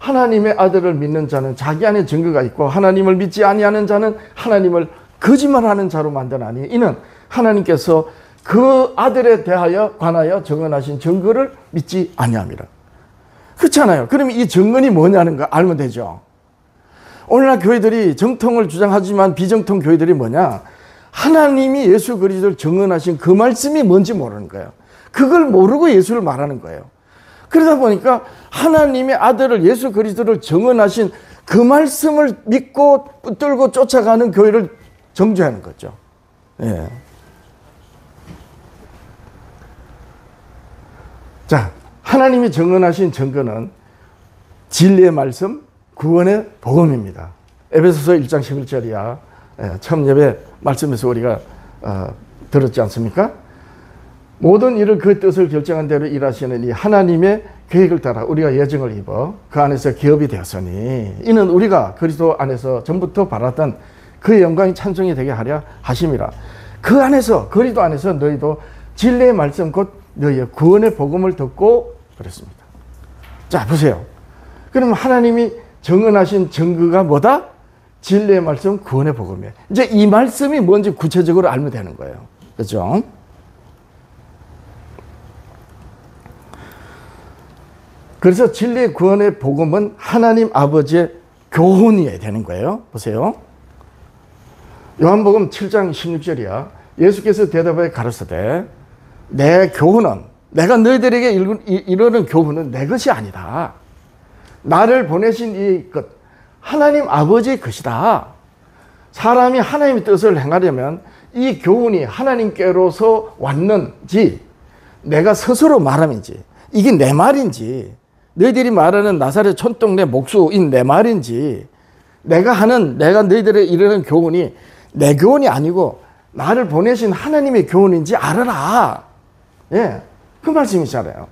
하나님의 아들을 믿는 자는 자기 안에 증거가 있고 하나님을 믿지 아니하는 자는 하나님을 거짓말하는 자로 만드나니 이는 하나님께서 그 아들에 관하여 정언하신 증거를 믿지 아니함이라. 그렇잖아요. 그러면 이 증언이 뭐냐는 거 알면 되죠. 오늘날 교회들이 정통을 주장하지만 비정통 교회들이 뭐냐? 하나님이 예수 그리스도를 정언하신 그 말씀이 뭔지 모르는 거예요. 그걸 모르고 예수를 말하는 거예요. 그러다 보니까 하나님의 아들을 예수 그리스도를 정언하신 그 말씀을 믿고 붙들고 쫓아가는 교회를 정죄하는 거죠. 예. 자, 하나님이 정언하신 증거는 진리의 말씀, 구원의 복음입니다. 에베소서 1장 11절이야. 처음 예배 말씀에서 우리가 들었지 않습니까? 모든 일을 그 뜻을 결정한 대로 일하시는 이 하나님의 계획을 따라 우리가 예정을 입어 그 안에서 기업이 되었으니 이는 우리가 그리스도 안에서 전부터 바랐던 그의 영광이 찬송이 되게 하려 하심이라. 그 안에서 그리스도 안에서 너희도 진리의 말씀 곧 너희의 구원의 복음을 듣고 그랬습니다. 자 보세요. 그럼 하나님이 정언하신 증거가 뭐다? 진리의 말씀, 구원의 복음이에요. 이제 이 말씀이 뭔지 구체적으로 알면 되는 거예요. 그렇죠? 그래서 진리의 구원의 복음은 하나님 아버지의 교훈이어야 되는 거예요. 보세요. 요한복음 7장 16절이야. 예수께서 대답하여 가르치되 내 교훈은 내가 너희들에게 이르는 교훈은 내 것이 아니다. 나를 보내신 이 것 하나님 아버지의 것이다. 사람이 하나님의 뜻을 행하려면 이 교훈이 하나님께로서 왔는지 내가 스스로 말함인지 이게 내 말인지 너희들이 말하는 나사렛 촌동네 목수인 내 말인지 내가 너희들에 이르는 교훈이 내 교훈이 아니고 나를 보내신 하나님의 교훈인지 알아라. 예, 그 말씀이잖아요.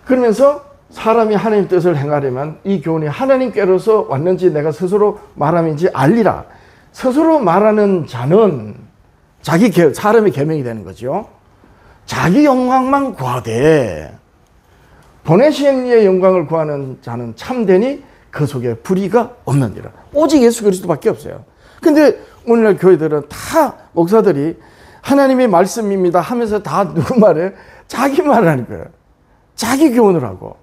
그러면서 사람이 하나님 뜻을 행하려면 이 교훈이 하나님께로서 왔는지 내가 스스로 말함인지 알리라. 스스로 말하는 자는 사람의 계명이 되는 거죠. 자기 영광만 구하되 보내신 이의 영광을 구하는 자는 참되니 그 속에 불의가 없느니라. 오직 예수 그리스도밖에 없어요. 근데 오늘날 교회들은 다 목사들이 하나님의 말씀입니다 하면서 다 누구 말에? 자기 말을 하는 거예요. 자기 교훈을 하고.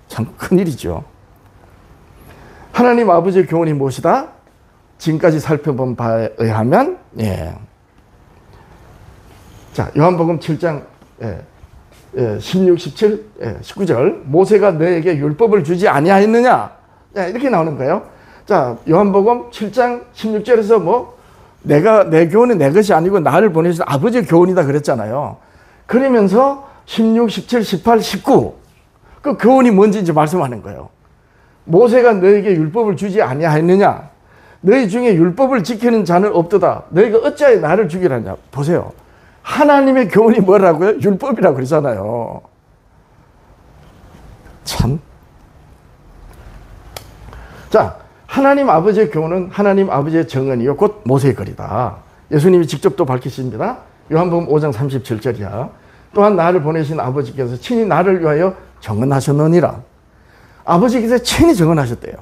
참 큰일이죠. 하나님 아버지의 교훈이 무엇이다? 지금까지 살펴본 바에 의하면 자 요한복음 7장 16, 17, 19절 모세가 너에게 율법을 주지 아니하였느냐? 이렇게 나오는 거예요. 자 요한복음 7장 16절에서 내 교훈은 내 것이 아니고 나를 보내신 아버지의 교훈이다 그랬잖아요. 그러면서 16, 17, 18, 19 그 교훈이 뭔지 이제 말씀하는 거예요. 모세가 너에게 율법을 주지 아니하였느냐? 너희 중에 율법을 지키는 자는 없도다. 너희가 어찌하여 나를 죽이라냐? 보세요. 하나님의 교훈이 뭐라고요? 율법이라고 그러잖아요. 참. 자, 하나님 아버지의 교훈은 하나님 아버지의 정언이요 곧 모세의 글이다. 예수님이 직접 또 밝히십니다. 요한복음 5장 37절이야. 또한 나를 보내신 아버지께서 친히 나를 위하여 정언하셨느니라. 아버지께서 친히 정언하셨대요.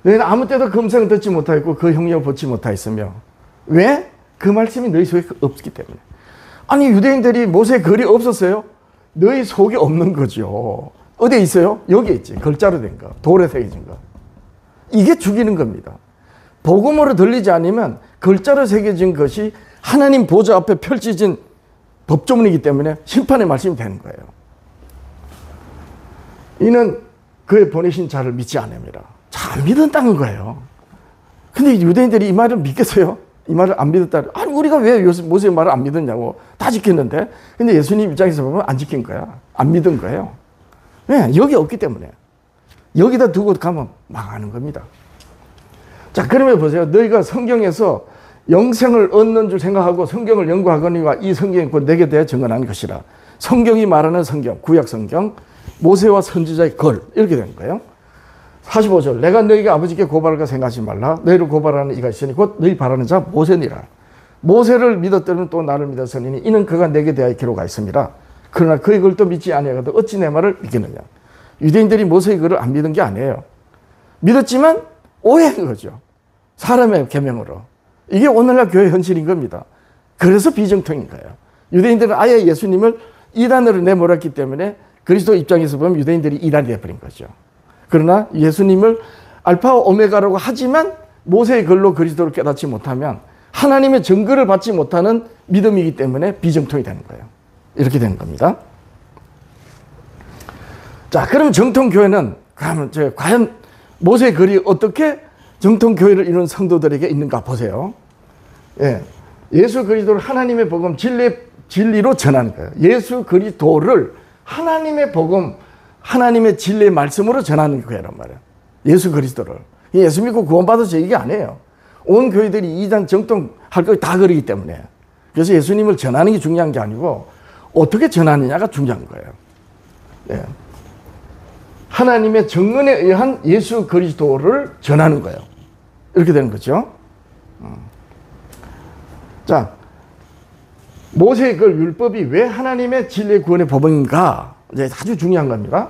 너희는 아무 때도 그 음성을 듣지 못하였고 그 형령을 보지 못하였으며 왜? 그 말씀이 너희 속에 없기 때문에. 아니 유대인들이 모세의 글이 없었어요? 너희 속에 없는 거죠. 어디에 있어요? 여기에 있지. 글자로 된 거. 돌에 새겨진 거. 이게 죽이는 겁니다. 복음으로 들리지 않으면 글자로 새겨진 것이 하나님 보좌 앞에 펼쳐진 법조문이기 때문에 심판의 말씀이 되는 거예요. 이는 그의 보내신 자를 믿지 않습니다. 잘 믿었다는 거예요. 근데 유대인들이 이 말을 믿겠어요? 이 말을 안 믿었다. 아니 우리가 왜 모세의 말을 안 믿었냐고. 다 지켰는데. 근데 예수님 입장에서 보면 안 지킨 거야. 안 믿은 거예요. 왜? 여기 없기 때문에. 여기다 두고 가면 망하는 겁니다. 자 그러면 보세요. 너희가 성경에서 영생을 얻는 줄 생각하고 성경을 연구하거니와 이 성경이 곧 내게 대해 증언한 것이라. 성경이 말하는 성경, 구약 성경, 모세와 선지자의 글 이렇게 되는 거예요. 45절 내가 너희에게 아버지께 고발할까 생각하지 말라. 너희를 고발하는 이가 있으니 곧 너희 바라는 자 모세니라. 모세를 믿었더니 또 나를 믿었으니 이는 그가 내게 대하여 기록하였습니다. 그러나 그의 글도 믿지 아니하거든 어찌 내 말을 믿겠느냐. 유대인들이 모세의 글을 안 믿은 게 아니에요. 믿었지만 오해한 거죠. 사람의 계명으로. 이게 오늘날 교회 현실인 겁니다. 그래서 비정통인 거예요. 유대인들은 아예 예수님을 이단으로 내몰았기 때문에 그리스도 입장에서 보면 유대인들이 이단이 되어버린 거죠. 그러나 예수님을 알파와 오메가라고 하지만 모세의 글로 그리스도를 깨닫지 못하면 하나님의 증거를 받지 못하는 믿음이기 때문에 비정통이 되는 거예요. 이렇게 되는 겁니다. 자, 그럼 정통교회는 과연 모세의 글이 어떻게 정통교회를 이룬 성도들에게 있는가 보세요. 예, 예수 그리스도를 하나님의 복음 진리로 전하는 거예요. 예수 그리스도를 하나님의 복음, 하나님의 진리의 말씀으로 전하는 교회란 말이에요. 예수 그리스도를. 예수 믿고 구원받아서 얘기 안 해요. 온 교회들이 이단 정통할 거 다 그러기 때문에. 그래서 예수님을 전하는 게 중요한 게 아니고 어떻게 전하느냐가 중요한 거예요. 예. 하나님의 정언에 의한 예수 그리스도를 전하는 거예요. 이렇게 되는 거죠. 자, 모세의 그 율법이 왜 하나님의 진리의 구원의 법인가? 이제 아주 중요한 겁니다.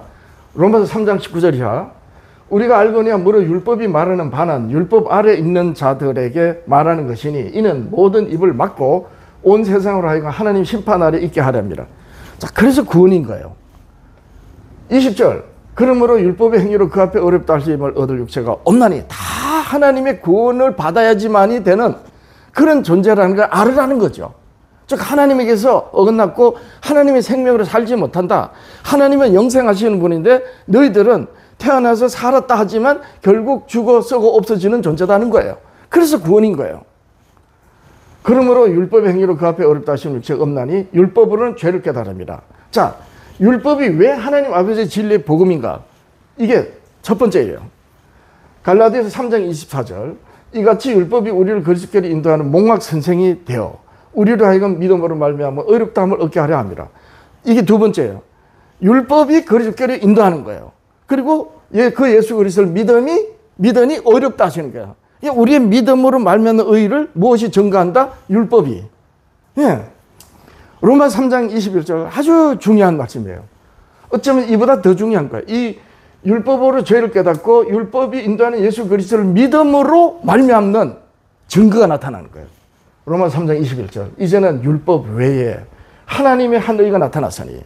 로마서 3장 19절 이하. 우리가 알거니와 무릇 율법이 말하는 바는 율법 아래 있는 자들에게 말하는 것이니 이는 모든 입을 막고 온 세상으로 하여금 하나님 심판 아래 있게 하렵니다. 자, 그래서 구원인 거예요. 20절. 그러므로 율법의 행위로 그 앞에 어렵다 하심을 얻을 육체가 없나니 다 하나님의 구원을 받아야지만이 되는 그런 존재라는 걸 알으라는 거죠. 즉 하나님에게서 어긋났고 하나님의 생명으로 살지 못한다. 하나님은 영생하시는 분인데 너희들은 태어나서 살았다 하지만 결국 죽어 썩어 없어지는 존재다는 거예요. 그래서 구원인 거예요. 그러므로 율법의 행위로 그 앞에 어렵다 하시는 육체가 없나니 율법으로는 죄를 깨달습니다. 자, 율법이 왜 하나님 아버지의 진리의 복음인가? 이게 첫 번째예요. 갈라디아서 3장 24절. 이같이 율법이 우리를 그리스도께로 인도하는 목막 선생이 되어 우리로 하여금 믿음으로 말미암아 어렵다함을 얻게 하려 합니다. 이게 두 번째예요. 율법이 그리스도께로 인도하는 거예요. 그리고 그 예수 그리스도를 믿으니 어렵다 하시는 거예요. 우리의 믿음으로 말미암는 의를 무엇이 증거한다? 율법이. 예. 로마 3장 21절 아주 중요한 말씀이에요. 어쩌면 이보다 더 중요한 거예요. 이 율법으로 죄를 깨닫고 율법이 인도하는 예수 그리스도를 믿음으로 말미암는 증거가 나타나는 거예요. 로마 3장 21절. 이제는 율법 외에 하나님의 한 의가 나타났으니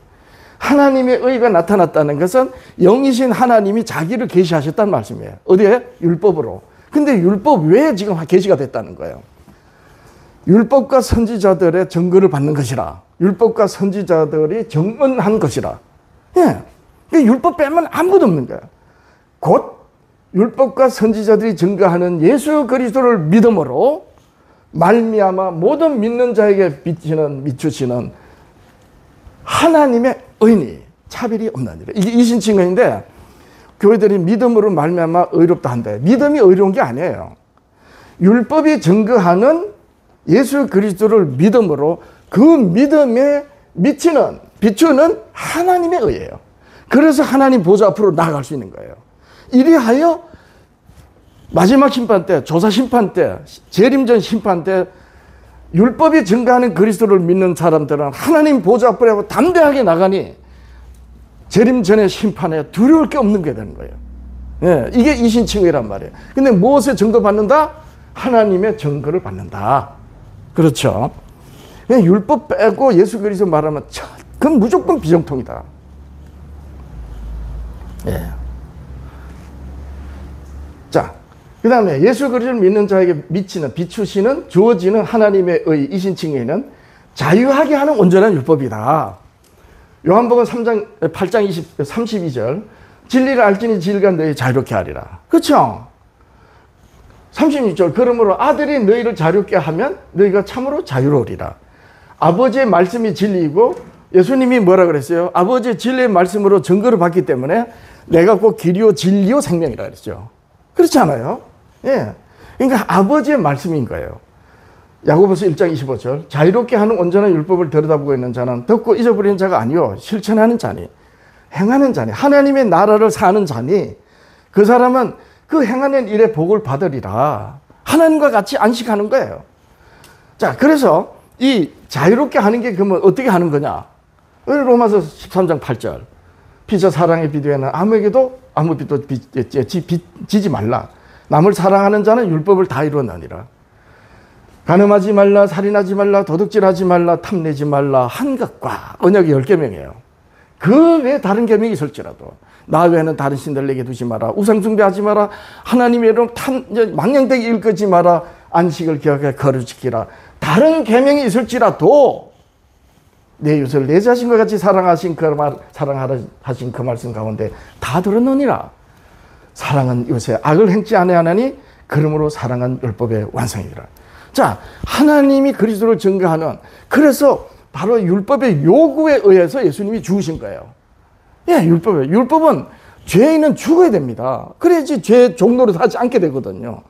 하나님의 의가 나타났다는 것은 영이신 하나님이 자기를 계시하셨다는 말씀이에요. 어디에? 율법으로. 근데 율법 외에 지금 계시가 됐다는 거예요. 율법과 선지자들의 증거를 받는 것이라. 율법과 선지자들이 증언한 것이라. 예. 율법 빼면 아무것도 없는 거예요. 곧 율법과 선지자들이 증거하는 예수 그리스도를 믿음으로 말미암아 모든 믿는 자에게 비추시는 하나님의 의니 차별이 없나니라. 이게 이신칭언인데 교회들이 믿음으로 말미암아 의롭다 한다. 믿음이 의로운 게 아니에요. 율법이 증거하는 예수 그리스도를 믿음으로 그 믿음에 비추는 하나님의 의예요. 그래서 하나님 보좌 앞으로 나아갈 수 있는 거예요. 이리하여 마지막 심판 때, 조사 심판 때, 재림전 심판 때 율법이 증거하는 그리스도를 믿는 사람들은 하나님 보좌 앞으로 담대하게 나가니 재림전의 심판에 두려울 게 없는 게 되는 거예요. 예, 이게 이신칭의란 말이에요. 근데 무엇에 증거 받는다? 하나님의 증거를 받는다. 그렇죠. 그냥 율법 빼고 예수 그리스도 말하면 그건 무조건 비정통이다. 예. 자, 그 다음에 예수 그리스도를 믿는 자에게 비추시는 주어지는 하나님의 의 이신칭의는 자유하게 하는 온전한 율법이다. 요한복음 8장 32절 진리를 알지니 진리가 너희 자유롭게 하리라. 그렇죠? 36절 그러므로 아들이 너희를 자유롭게 하면 너희가 참으로 자유로우리라. 아버지의 말씀이 진리이고 예수님이 뭐라 그랬어요? 아버지의 진리의 말씀으로 증거를 받기 때문에 내가 곧 길이요 진리요 생명이라 그랬죠. 그렇지 않아요? 예. 그러니까 아버지의 말씀인 거예요. 야고보서 1장 25절 자유롭게 하는 온전한 율법을 들여다보고 있는 자는 듣고 잊어버리는 자가 아니요 실천하는 자니 행하는 자니 하나님의 나라를 사는 자니 그 사람은 그 행하는 일의 복을 받으리라. 하나님과 같이 안식하는 거예요. 자, 그래서 이 자유롭게 하는 게 그러면 어떻게 하는 거냐? 로마서 13장 8절 피자 사랑의 비두에는 아무에게도 아무 빚도 지지 말라. 남을 사랑하는 자는 율법을 다 이루었느니라. 간음하지 말라, 살인하지 말라, 도둑질하지 말라, 탐내지 말라, 한 것과 언약이 10계명이에요. 그 외에 다른 계명이 있을지라도 나 외에는 다른 신들 내게 두지 마라, 우상 숭배하지 마라, 하나님의 이름 망령되게 일컫지 마라, 안식을 기억하게 거룩 지키라. 다른 계명이 있을지라도 내 이웃을 내 자신과 같이 사랑하신 사랑하라 하신 그 말씀 가운데 다 들었느니라. 사랑은 이웃에 악을 행치 아니하나니 그러므로 사랑은 율법의 완성이라. 자, 하나님이 그리스도를 증거하는, 그래서 바로 율법의 요구에 의해서 예수님이 죽으신 거예요. 예, 율법은 죄인은 죽어야 됩니다. 그래야지 죄 종노릇 하지 않게 되거든요.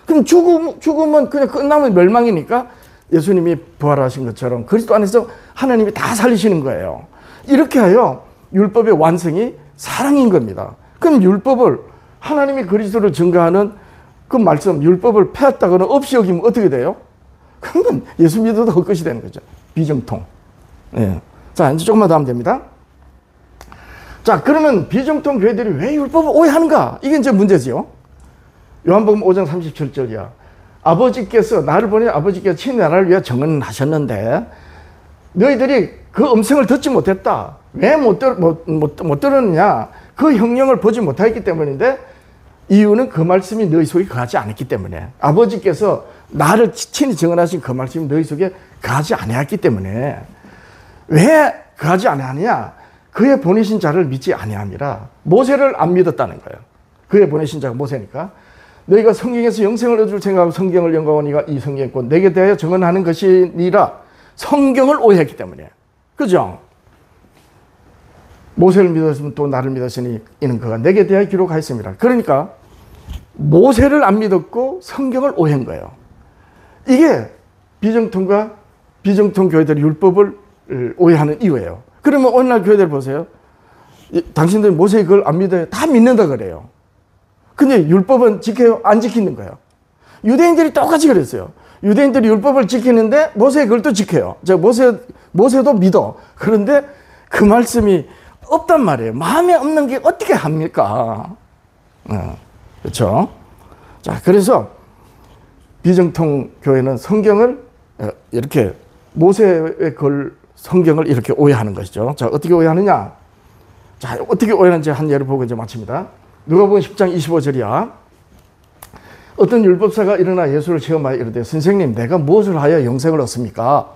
그럼 죽으면 그냥 끝나면 멸망이니까 예수님이 부활하신 것처럼 그리스도 안에서 하나님이 다 살리시는 거예요. 이렇게 하여 율법의 완성이 사랑인 겁니다. 그럼 율법을, 하나님이 그리스도를 증거하는 그 말씀, 율법을 폐했다거나 없이 여기면 어떻게 돼요? 그러면 예수 믿어도 헛것이 되는 거죠. 비정통. 예. 자, 이제 조금만 더 하면 됩니다. 자, 그러면 비정통 교회들이 왜 율법을 오해하는가? 이게 이제 문제지요. 요한복음 5장 37절이야. 아버지께서, 나를 보내 아버지께서 친히 나를 위해 정언하셨는데 너희들이 그 음성을 듣지 못했다. 왜 못 들었느냐? 그 형령을 보지 못했기 때문인데, 이유는 그 말씀이 너희 속에 거하지 않았기 때문에, 아버지께서 나를 친히 정언하신 그 말씀이 너희 속에 거하지 않았기 때문에. 왜 거하지 않았느냐? 그의 보내신 자를 믿지 아니함이라. 모세를 안 믿었다는 거예요. 그의 보내신 자가 모세니까. 너희가 성경에서 영생을 얻을 생각하고 성경을 연구하니가 이 성경에 있고 내게 대하여 정언하는 것이니라. 성경을 오해했기 때문에. 그죠? 모세를 믿었으면 또 나를 믿었으니 이는 그가 내게 대하여 기록하였습니다. 그러니까 모세를 안 믿었고 성경을 오해한 거예요. 이게 비정통과 비정통 교회들이 율법을 오해하는 이유예요. 그러면 오늘날 교회들 보세요. 당신들 모세의 그걸 안 믿어요? 다 믿는다 그래요. 근데 율법은 지켜요? 안 지키는 거예요. 유대인들이 똑같이 그랬어요. 유대인들이 율법을 지키는데 모세의 그걸 또 지켜요. 모세도 믿어. 그런데 그 말씀이 없단 말이에요. 마음에 없는 게 어떻게 합니까? 그렇죠? 자, 그래서 비정통 교회는 성경을 이렇게 모세의 글 성경을 이렇게 오해하는 것이죠. 자, 어떻게 오해하느냐? 자, 어떻게 오해하는지 한 예를 보고 이제 마칩니다. 누가복음 10장 25절이야. 어떤 율법사가 일어나 예수를 체험하여 이르되 선생님, 내가 무엇을 하여 영생을 얻습니까?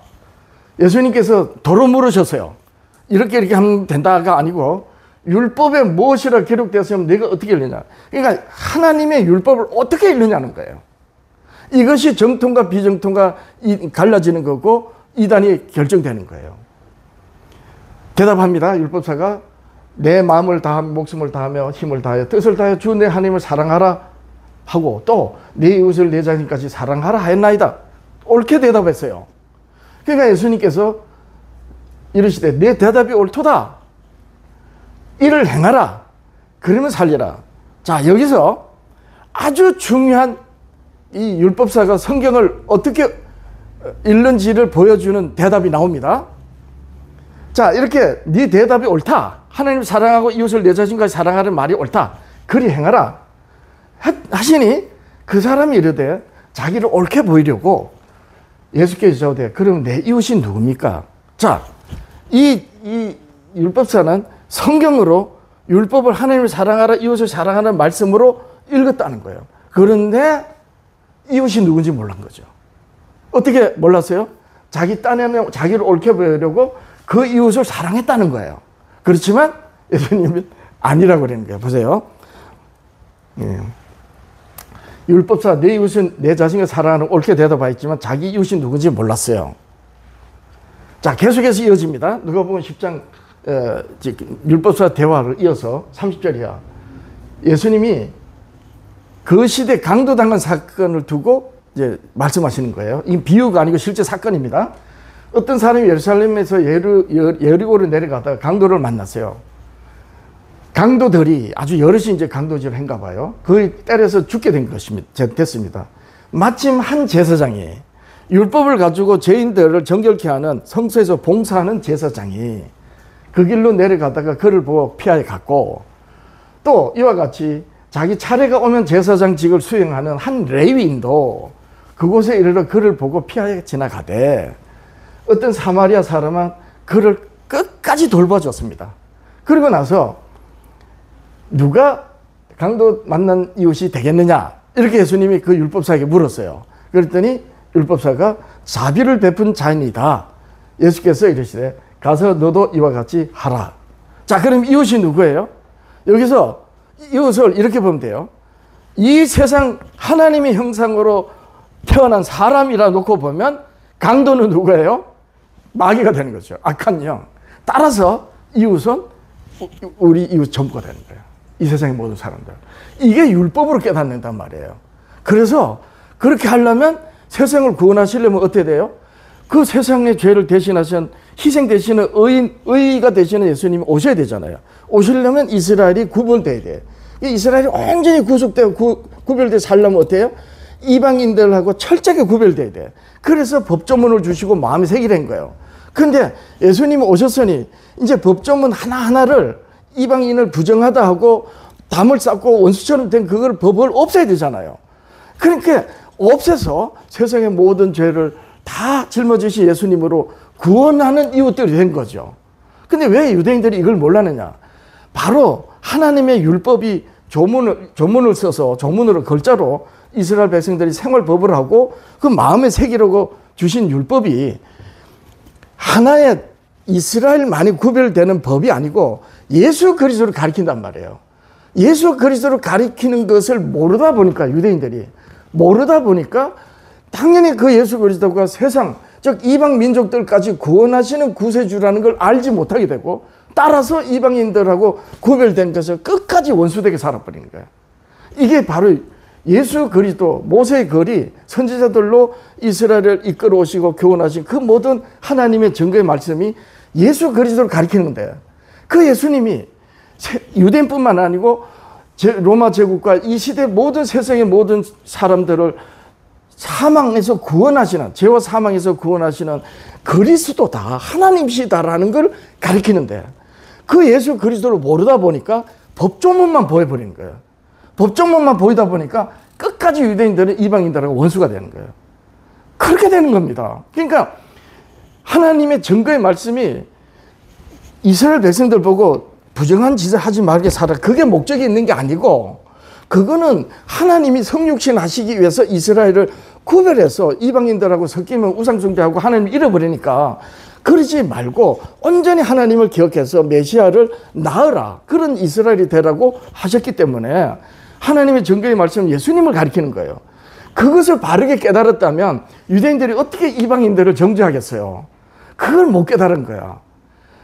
예수님께서 도로 물으셨어요. 이렇게 하면 된다가 아니고 율법에 무엇이라 기록되었으면 내가 어떻게 읽느냐. 그러니까 하나님의 율법을 어떻게 읽느냐는 거예요. 이것이 정통과 비정통과 갈라지는 거고 이단이 결정되는 거예요. 대답합니다. 율법사가 내 마음을 다하며 목숨을 다하며 힘을 다하여 뜻을 다하여 주 내 하나님을 사랑하라 하고 또 내 이웃을 내 자신까지 사랑하라 하였나이다. 옳게 대답했어요. 그러니까 예수님께서 이르시되 내 대답이 옳도다. 이를 행하라. 그러면 살리라. 자, 여기서 아주 중요한 이 율법사가 성경을 어떻게 읽는지를 보여주는 대답이 나옵니다. 자, 이렇게 네 대답이 옳다. 하나님을 사랑하고 이웃을 내 자신까지 사랑하는 말이 옳다. 그리 행하라 하시니 그 사람이 이르되 자기를 옳게 보이려고 예수께서 저되 그럼 내 이웃이 누굽니까? 자, 이 율법사는 성경으로 율법을 하나님을 사랑하라 이웃을 사랑하는 말씀으로 읽었다는 거예요. 그런데 이웃이 누군지 몰란 거죠. 어떻게 몰랐어요? 자기 딴에는 자기를 옳게 보이려고 그 이웃을 사랑했다는 거예요. 그렇지만 예수님은 아니라고 그러는 거예요. 보세요. 예. 율법사 내 이웃은 내 자신을 사랑하는 옳게 대답하였지만 자기 이웃이 누군지 몰랐어요. 자, 계속해서 이어집니다. 누가복음 10장 율법사 대화를 이어서 30절이야. 예수님이 그 시대 강도당한 사건을 두고 이제 말씀하시는 거예요. 이 비유가 아니고 실제 사건입니다. 어떤 사람이 예루살렘에서 여리고를 내려가다가 강도를 만났어요. 강도들이 아주 여럿이 이제 강도질을 한가 봐요. 그 때려서 죽게 됐습니다. 마침 한 제사장이 율법을 가지고 죄인들을 정결케 하는 성소에서 봉사하는 제사장이 그 길로 내려가다가 그를 보고 피하여 갔고, 또 이와 같이 자기 차례가 오면 제사장직을 수행하는 한 레위인도 그곳에 이르러 그를 보고 피하여 지나가되, 어떤 사마리아 사람은 그를 끝까지 돌봐줬습니다. 그리고 나서 누가 강도 만난 이웃이 되겠느냐, 이렇게 예수님이 그 율법사에게 물었어요. 그랬더니 율법사가 자비를 베푼 자인이다. 예수께서 이르시되 가서 너도 이와 같이 하라. 자, 그럼 이웃이 누구예요? 여기서 이웃을 이렇게 보면 돼요. 이 세상 하나님의 형상으로 태어난 사람이라 놓고 보면 강도는 누구예요? 마귀가 되는 거죠. 악한 영. 따라서 이웃은 우리 이웃 전부가 되는 거예요. 이 세상의 모든 사람들. 이게 율법으로 깨닫는단 말이에요. 그래서 그렇게 하려면, 세상을 구원하시려면 어떻게 돼요? 그 세상의 죄를 대신하신, 희생 되시는 의가 되시는 예수님이 오셔야 되잖아요. 오시려면 이스라엘이 구분돼야 돼요. 이스라엘이 완전히 구속되고 구별되어 살려면 어때요? 이방인들하고 철저하게 구별돼야 돼. 그래서 법조문을 주시고 마음에 새기는 거예요. 근데 예수님이 오셨으니 이제 법조문 하나하나를 이방인을 부정하다 하고 담을 쌓고 원수처럼 된 그걸 법을 없애야 되잖아요. 그러니까 없애서 세상의 모든 죄를 다 짊어지신 예수님으로 구원하는 이웃들이 된 거죠. 근데 왜 유대인들이 이걸 몰랐느냐? 바로 하나님의 율법이 조문을 써서, 조문으로 글자로 이스라엘 백성들이 생활법을 하고 그 마음에 새기려고 주신 율법이 하나의 이스라엘만이 구별되는 법이 아니고 예수 그리스도를 가리킨단 말이에요. 예수 그리스도를 가리키는 것을 모르다 보니까, 유대인들이 모르다 보니까 당연히 그 예수 그리스도가 세상, 즉 이방 민족들까지 구원하시는 구세주라는 걸 알지 못하게 되고, 따라서 이방인들하고 구별된 것을 끝까지 원수되게 살아버리는 거예요. 이게 바로 예수 그리스도, 모세의 글이 선지자들로 이스라엘을 이끌어 오시고 교훈하신 그 모든 하나님의 증거의 말씀이 예수 그리스도를 가리키는 건데, 그 예수님이 유대인뿐만 아니고 로마 제국과 이 시대 모든 세상의 모든 사람들을 사망에서 구원하시는, 죄와 사망에서 구원하시는 그리스도다, 하나님이시다라는 걸 가리키는데, 그 예수 그리스도를 모르다 보니까 법조문만 보여버리는 거예요. 법조문만 보이다 보니까 끝까지 유대인들은 이방인들하고 원수가 되는 거예요. 그렇게 되는 겁니다. 그러니까 하나님의 증거의 말씀이 이스라엘 백성들 보고 부정한 짓을 하지 말게 살아, 그게 목적이 있는 게 아니고, 그거는 하나님이 성육신 하시기 위해서 이스라엘을 구별해서 이방인들하고 섞이면 우상숭배하고 하나님을 잃어버리니까, 그러지 말고 온전히 하나님을 기억해서 메시아를 낳으라, 그런 이스라엘이 되라고 하셨기 때문에 하나님의 증거의 말씀은 예수님을 가리키는 거예요. 그것을 바르게 깨달았다면 유대인들이 어떻게 이방인들을 정죄하겠어요? 그걸 못 깨달은 거야.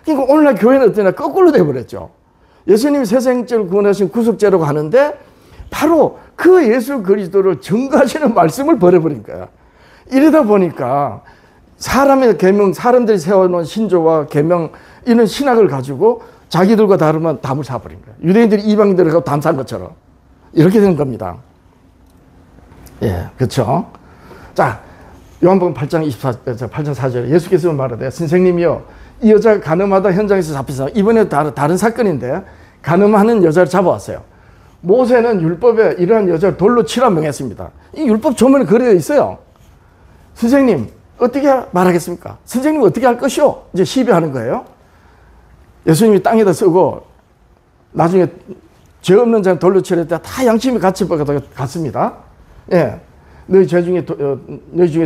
그러니까 오늘날 교회는 어떠냐? 거꾸로 돼버렸죠. 예수님이 세상죄를 구원하신 구속죄라고 하는데 바로 그 예수 그리스도를 증거하시는 말씀을 버려버린 거야. 이러다 보니까 사람의 계명, 사람들이 세워놓은 신조와 계명, 이런 신학을 가지고 자기들과 다르면 담을 사버린 거야. 유대인들이 이방인들을 가지고 담 산 것처럼. 이렇게 된 겁니다. 예, 그렇죠. 자, 요한복음 8장 8장 4절에 예수께서 말하되, 선생님이요, 이 여자가 간음하다 현장에서 잡혀서, 이번에 다른 사건인데 간음하는 여자를 잡아왔어요. 모세는 율법에 이러한 여자를 돌로 치라 명했습니다. 이 율법 조문에 그려져 있어요. 선생님 어떻게 말하겠습니까? 선생님 어떻게 할 것이오? 이제 시비하는 거예요. 예수님이 땅에다 쓰고 나중에 죄 없는 자는 돌로 치려 때 다 양심이 같이 갔습니다. 예, 너희 중에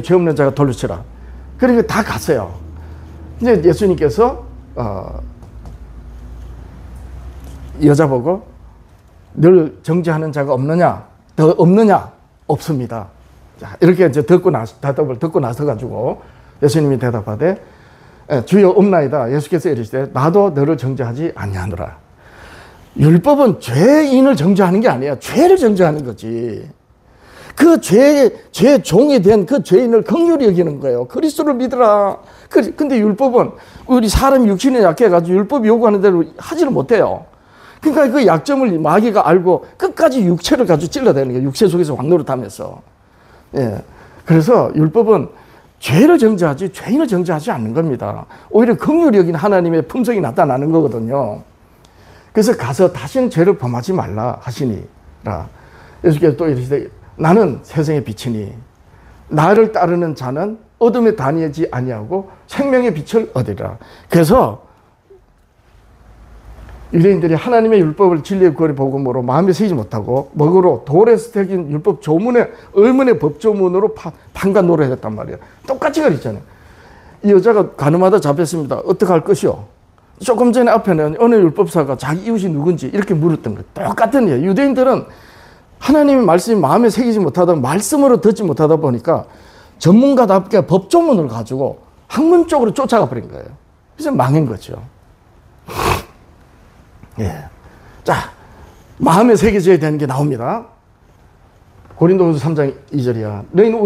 죄 없는 자가 돌로 치라. 그러니까 다 갔어요. 이제 예수님께서 여자 보고 늘 정죄하는 자가 없느냐? 더 없느냐? 없습니다. 자, 이렇게 이제 대답을 듣고 나서 가지고 예수님이 대답하되, 주여 없나이다. 예수께서 이르시되 나도 너를 정죄하지 아니하노라. 율법은 죄인을 정죄하는 게 아니야. 죄를 정죄하는 거지. 그 죄의 종이 된 그 죄인을 긍휼히 여기는 거예요. 그리스도를 믿으라. 근데 율법은 우리 사람 육신이 약해가지고 율법이 요구하는 대로 하지를 못해요. 그러니까 그 약점을 마귀가 알고 끝까지 육체를 가지고 찔러대는 거예요. 육체 속에서 왕노릇하면서. 예. 그래서 율법은 죄를 정죄하지 죄인을 정죄하지 않는 겁니다. 오히려 긍휼히 여긴 하나님의 품성이 나타나는 거거든요. 그래서 가서 다시는 죄를 범하지 말라 하시니라. 예수께서 또 이르시되 나는 세상의 빛이니 나를 따르는 자는 어둠에 다니지 아니하고 생명의 빛을 얻으리라. 그래서 유대인들이 하나님의 율법을 진리의 구원의 복음으로 마음에 새기지 못하고 먹으로 돌에서 새긴 율법 조문에 의문의 법조문으로 판과 노래했단 말이에요. 똑같이 그랬잖아요. 이 여자가 가늠하다 잡혔습니다. 어떻게 할 것이요? 조금 전에 앞에는 어느 율법사가 자기 이웃이 누군지 이렇게 물었던 거예요. 똑같은 일이에요. 유대인들은 하나님의 말씀이 마음에 새기지 못하다 말씀으로 듣지 못하다 보니까 전문가답게 법조문을 가지고 학문적으로 쫓아가 버린 거예요. 그래서 망한 거죠. 예. 자, 마음에 새겨져야 되는 게 나옵니다. 고린도후서 3장 2절이야. 너희는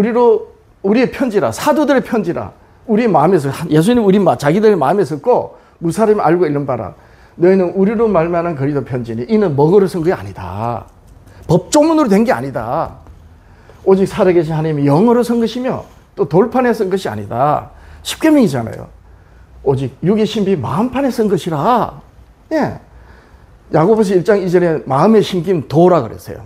우리의 편지라, 사도들의 편지라. 우리 마음에서, 예수님 우리 자기들의 마음에 섰고 무사람이 알고 있는 바라. 너희는 우리로 말만한 그리스도 편지니 이는 먹으로 쓴 게 아니다. 법조문으로 된 게 아니다. 오직 살아계신 하나님이 영어로 쓴 것이며 또 돌판에 쓴 것이 아니다. 십계명이잖아요. 오직 육의 신비 마음판에 쓴 것이라. 예. 야고보서 1장 2절에 마음에 심김 도라 그랬어요.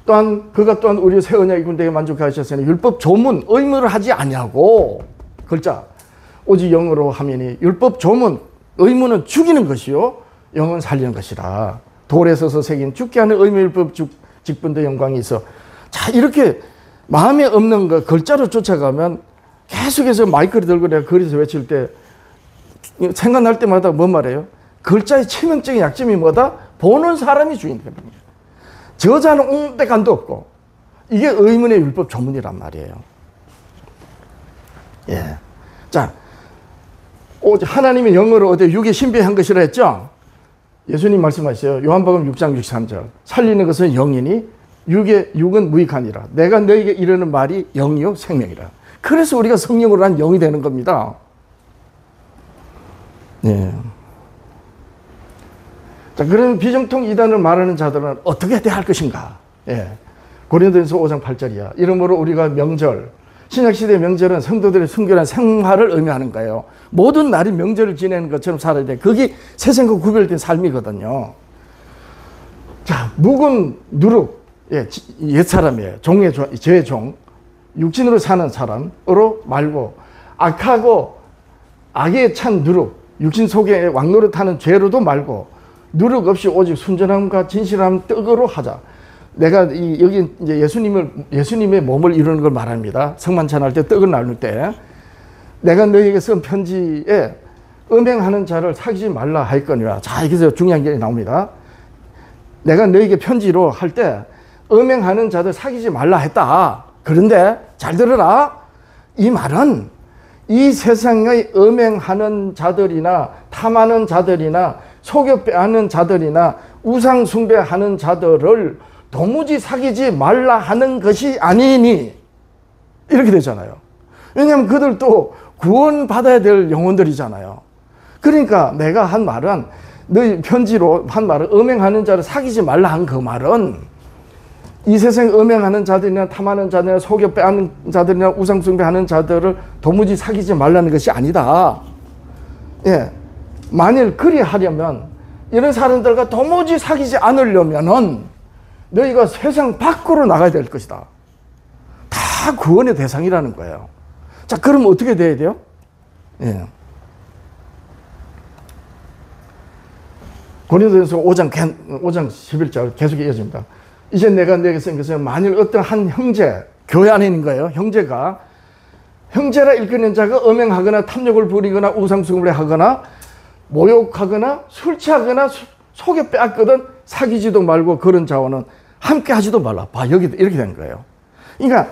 또한 그가 또한 우리 새 언약 이군대에 만족하셨으니 율법 조문 의무를 하지 아니하고 글자 오직 영으로 하면이 율법 조문 의무는 죽이는 것이요 영은 살리는 것이라. 돌에 서서 새긴 죽게 하는 의무 율법 직분도 영광이 있어. 자, 이렇게 마음에 없는 거 글자로 쫓아가면 계속해서 마이크를 들고 내가 거리에서 외칠 때 생각날 때마다 뭔 말이에요? 글자의 치명적인 약점이 뭐다? 보는 사람이 주인공입니다. 저자는 옹백간도 없고 이게 의문의 율법 조문이란 말이에요. 예. 자, 하나님의 영어로 어디 육에 신비한 것이라 했죠? 예수님 말씀하셨어요. 요한복음 6장 63절. 살리는 것은 영이니 육은 무익하니라. 내가 너에게 이르는 말이 영이요 생명이라. 그래서 우리가 성령으로 한 영이 되는 겁니다. 예. 자, 그러면 비정통 이단을 말하는 자들은 어떻게 대할 것인가? 예. 고린도전서 5장 8절이야. 이러므로 우리가 명절, 신약시대 명절은 성도들의 순결한 생활을 의미하는 거예요. 모든 날이 명절을 지내는 것처럼 살아야 돼. 그게 세상과 구별된 삶이거든요. 자, 묵은 누룩, 예, 옛사람이에요. 죄의 종, 육신으로 사는 사람으로 말고 악하고 악에 찬 누룩, 육신 속에 왕노릇하는 죄로도 말고 누룩 없이 오직 순전함과 진실함 떡으로 하자. 내가 여기 이제 예수님의 몸을 이루는 걸 말합니다. 성만찬할 때 떡을 나눌 때 내가 너희에게 쓴 편지에 음행하는 자를 사귀지 말라 하였거니와. 자, 여기서 중요한 게 나옵니다. 내가 너희에게 편지로 할 때 음행하는 자들 사귀지 말라 했다. 그런데 잘 들어라. 이 말은 이 세상의 음행하는 자들이나 탐하는 자들이나 속여 빼앗는 자들이나 우상 숭배하는 자들을 도무지 사귀지 말라 하는 것이 아니니 이렇게 되잖아요. 왜냐하면 그들도 구원받아야 될 영혼들이잖아요. 그러니까 내가 한 말은 너희 편지로 한 말은 음행하는 자를 사귀지 말라 한 그 말은 이 세상에 음행하는 자들이나 탐하는 자들이나 속여 빼앗는 자들이나 우상 숭배하는 자들을 도무지 사귀지 말라는 것이 아니다. 예. 만일 그리 하려면 이런 사람들과 도무지 사귀지 않으려면은 너희가 세상 밖으로 나가야 될 것이다. 다 구원의 대상이라는 거예요. 자, 그럼 어떻게 돼야 돼요? 예. 고린도전서 5장 11절 계속 이어집니다. 이제 내가 너에게 쓴 것은 만일 어떤 한 형제, 교회 안에 있는 거예요. 형제가 형제라 일컫는 자가 음행하거나 탐욕을 부리거나 우상숭배를 하거나 모욕하거나 술 취하거나 속여 빼앗거든 사귀지도 말고 그런 자와는 함께 하지도 말라. 봐, 여기 이렇게 된 거예요. 그러니까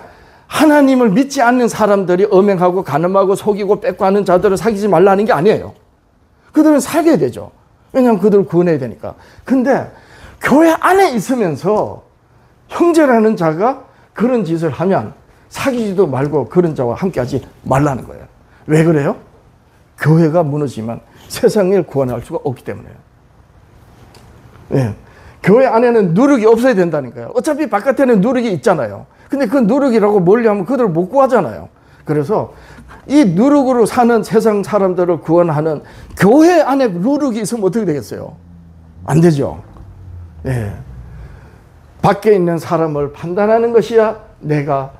하나님을 믿지 않는 사람들이 음행하고 간음하고 속이고 뺏고 하는 자들을 사귀지 말라는 게 아니에요. 그들은 살게 되죠. 왜냐하면 그들을 구원해야 되니까. 근데 교회 안에 있으면서 형제라는 자가 그런 짓을 하면 사귀지도 말고 그런 자와 함께 하지 말라는 거예요. 왜 그래요? 교회가 무너지면 세상을 구원할 수가 없기 때문에요. 예. 교회 안에는 누룩이 없어야 된다니까요. 어차피 바깥에는 누룩이 있잖아요. 근데 그 누룩이라고 멀리 하면 그들을 못 구하잖아요. 그래서 이 누룩으로 사는 세상 사람들을 구원하는 교회 안에 누룩이 있으면 어떻게 되겠어요? 안 되죠. 예. 밖에 있는 사람을 판단하는 것이야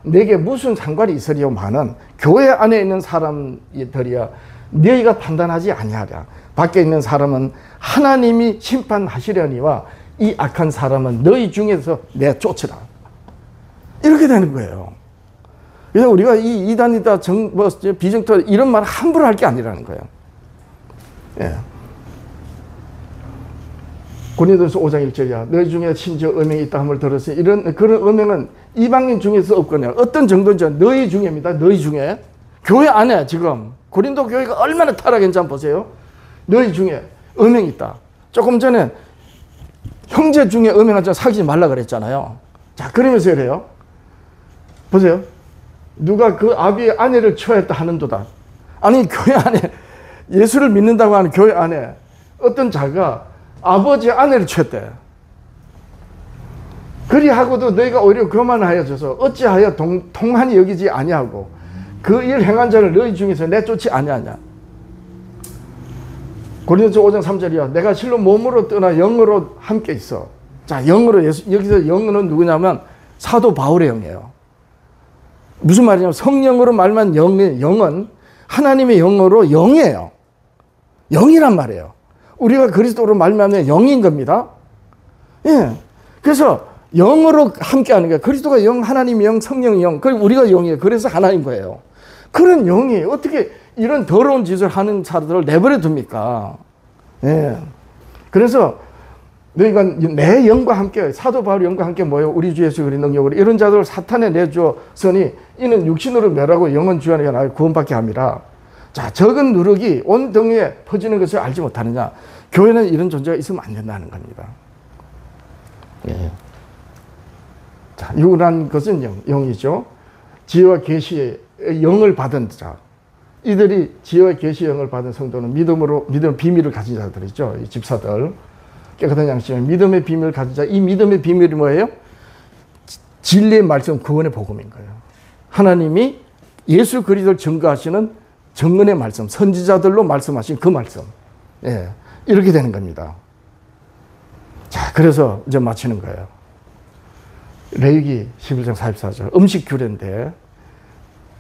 내게 무슨 상관이 있으리요마는 교회 안에 있는 사람들이야 너희가 판단하지 아니하랴. 밖에 있는 사람은 하나님이 심판하시려니와 이 악한 사람은 너희 중에서 내쫓으라. 이렇게 되는 거예요. 그래서 우리가 이 이단이다, 비정토 이런 말 함부로 할 게 아니라는 거예요. 예. 고린도전서 5장 1절이야. 너희 중에 심지어 음행이 있다 함을 들었으니 그런 음행은 이방인 중에서 없거냐. 어떤 정도인지 너희 중에입니다. 너희 중에. 교회 안에 지금 고린도 교회가 얼마나 타락했는지 한번 보세요. 너희 중에 음행이 있다. 조금 전에 형제 중에 음행하자 사귀지 말라 그랬잖아요. 자, 그러면서 이래요. 보세요. 누가 그 아비의 아내를 취하였다 하는도다. 아니, 교회 안에 예수를 믿는다고 하는 교회 안에 어떤 자가 아버지의 아내를 취했대. 그리하고도 너희가 오히려 교만하여져서 어찌하여 통한이 여기지 아니하고 그 일 행한 자를 너희 중에서 내쫓지 아니하냐. 고린도서 5장 3절이야. 내가 실로 몸으로 떠나 영으로 함께 있어. 자, 영으로 여기서 영은 누구냐면 사도 바울의 영이에요. 무슨 말이냐면 성령으로 말만 영은 하나님의 영으로 영이에요. 영이란 말이에요. 우리가 그리스도로 말미암아 영인 겁니다. 예. 그래서 영으로 함께하는 거예요. 그리스도가 영, 하나님이 영, 성령이 영, 그리고 우리가 영이에요. 그래서 하나인 거예요. 그런 영이 어떻게 이런 더러운 짓을 하는 사람들을 내버려 둡니까? 예. 그래서 너희가 내 영과 함께, 사도 바울의 영과 함께 모여 우리 주 예수 그리스도의 능력으로 이런 자들을 사탄에 내주었으니 이는 육신으로 멸하고 영은 주 안에 나를 구원받게 함이라. 자, 적은 누룩이 온 등에 퍼지는 것을 알지 못하느냐. 교회는 이런 존재가 있으면 안 된다는 겁니다. 예. 자, 육이라는 것은 영이죠. 지혜와 계시의 영을 받은 자. 이들이 지혜와 계시의 영을 받은 성도는 믿음의 비밀을 가진 자들이죠. 이 집사들. 깨끗한 양심에 믿음의 비밀을 가진 자. 이 믿음의 비밀이 뭐예요? 진리의 말씀, 구원의 복음인 거예요. 하나님이 예수 그리스도를 증거하시는 정언의 말씀, 선지자들로 말씀하신 그 말씀. 예, 이렇게 되는 겁니다. 자, 그래서 이제 마치는 거예요. 레위기 11장 44절. 음식 규례인데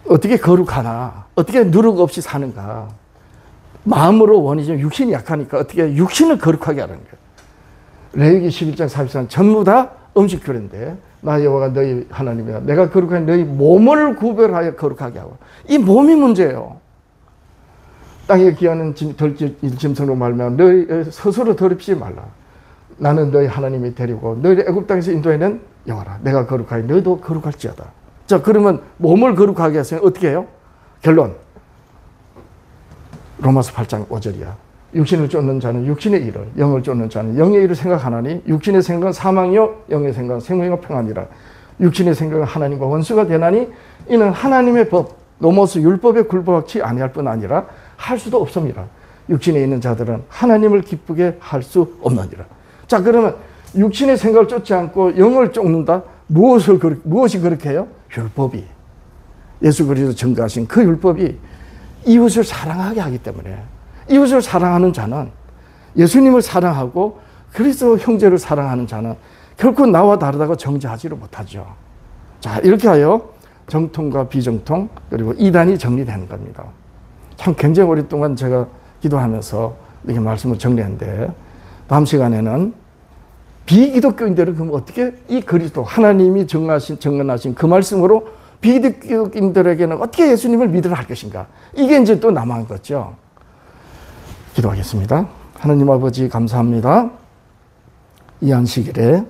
어떻게 거룩하나? 어떻게 누룩 없이 사는가? 마음으로 원이지만 육신이 약하니까 어떻게 육신을 거룩하게 하는 거예요. 레위기 11장 44절. 전부 다 음식 규례인데 나 여호와가 너희 하나님이야. 내가 거룩하니 너희 몸을 구별하여 거룩하게 하고. 이 몸이 문제예요. 땅에 기하는 짐승으로 말미암아 너희 스스로 더럽히지 말라. 나는 너희 하나님이 데리고 너희를 애굽 땅에서 인도해낸 여호와라. 내가 거룩하니 너희도 거룩할지어다. 자, 그러면 몸을 거룩하게 했으니 어떻게 해요? 결론. 로마서 8장 5절이야. 육신을 쫓는 자는 육신의 일을, 영을 쫓는 자는 영의 일을 생각하나니 육신의 생각은 사망이요 영의 생각은 생명이요 평안이라. 육신의 생각은 하나님과 원수가 되나니 이는 하나님의 법, 노모스 율법에 굴복하지 아니할 뿐 아니라 할 수도 없습니다. 육신에 있는 자들은 하나님을 기쁘게 할 수 없느니라. 자, 그러면 육신의 생각을 쫓지 않고 영을 쫓는다? 무엇이 그렇게 해요? 율법이. 예수 그리스도 증거하신 그 율법이 이웃을 사랑하게 하기 때문에 이웃을 사랑하는 자는 예수님을 사랑하고 그리스도 형제를 사랑하는 자는 결코 나와 다르다고 정죄하지를 못하죠. 자, 이렇게 하여 정통과 비정통 그리고 이단이 정리되는 겁니다. 참 굉장히 오랫동안 제가 기도하면서 이렇게 말씀을 정리했는데 다음 시간에는 비기독교인들은 그럼 어떻게 이 그리스도 하나님이 정언하신 그 말씀으로 비기독교인들에게는 어떻게 예수님을 믿으라 할 것인가. 이게 이제 또 남은 거죠. 기도하겠습니다. 하나님 아버지 감사합니다. 이 안식일에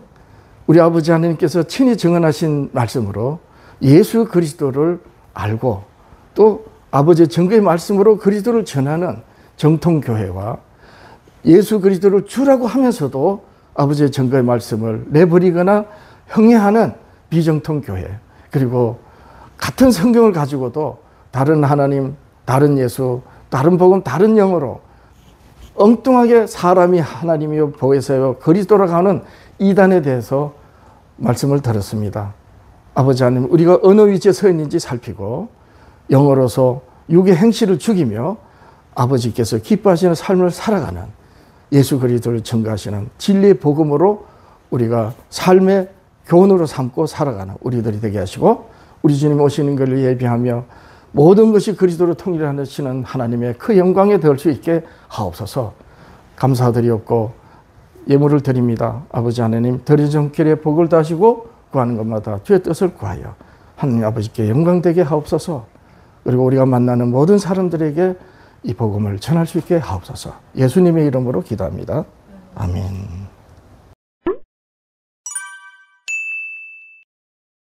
우리 아버지 하나님께서 친히 정언하신 말씀으로 예수 그리스도를 알고 또 아버지의 증거의 말씀으로 그리스도를 전하는 정통교회와 예수 그리스도를 주라고 하면서도 아버지의 증거의 말씀을 내버리거나 형해하는 비정통교회, 그리고 같은 성경을 가지고도 다른 하나님, 다른 예수, 다른 복음, 다른 영어로 엉뚱하게 사람이 하나님이요 보혜사요 그리스도라고 하는 이단에 대해서 말씀을 들었습니다. 아버지 하나님, 우리가 어느 위치에 서 있는지 살피고 영으로서 육의 행실을 죽이며 아버지께서 기뻐하시는 삶을 살아가는 예수 그리스도를 증거하시는 진리의 복음으로 우리가 삶의 교훈으로 삼고 살아가는 우리들이 되게 하시고, 우리 주님 오시는 것을 예비하며 모든 것이 그리스도로 통일하시는 하나님의 그 영광에 들 수 있게 하옵소서. 감사드리옵고 예물을 드립니다. 아버지 하나님, 드리는 길에 복을 다시고 구하는 것마다 주의 뜻을 구하여 하나님 아버지께 영광되게 하옵소서. 그리고 우리가 만나는 모든 사람들에게 이 복음을 전할 수 있게 하옵소서. 예수님의 이름으로 기도합니다. 아멘.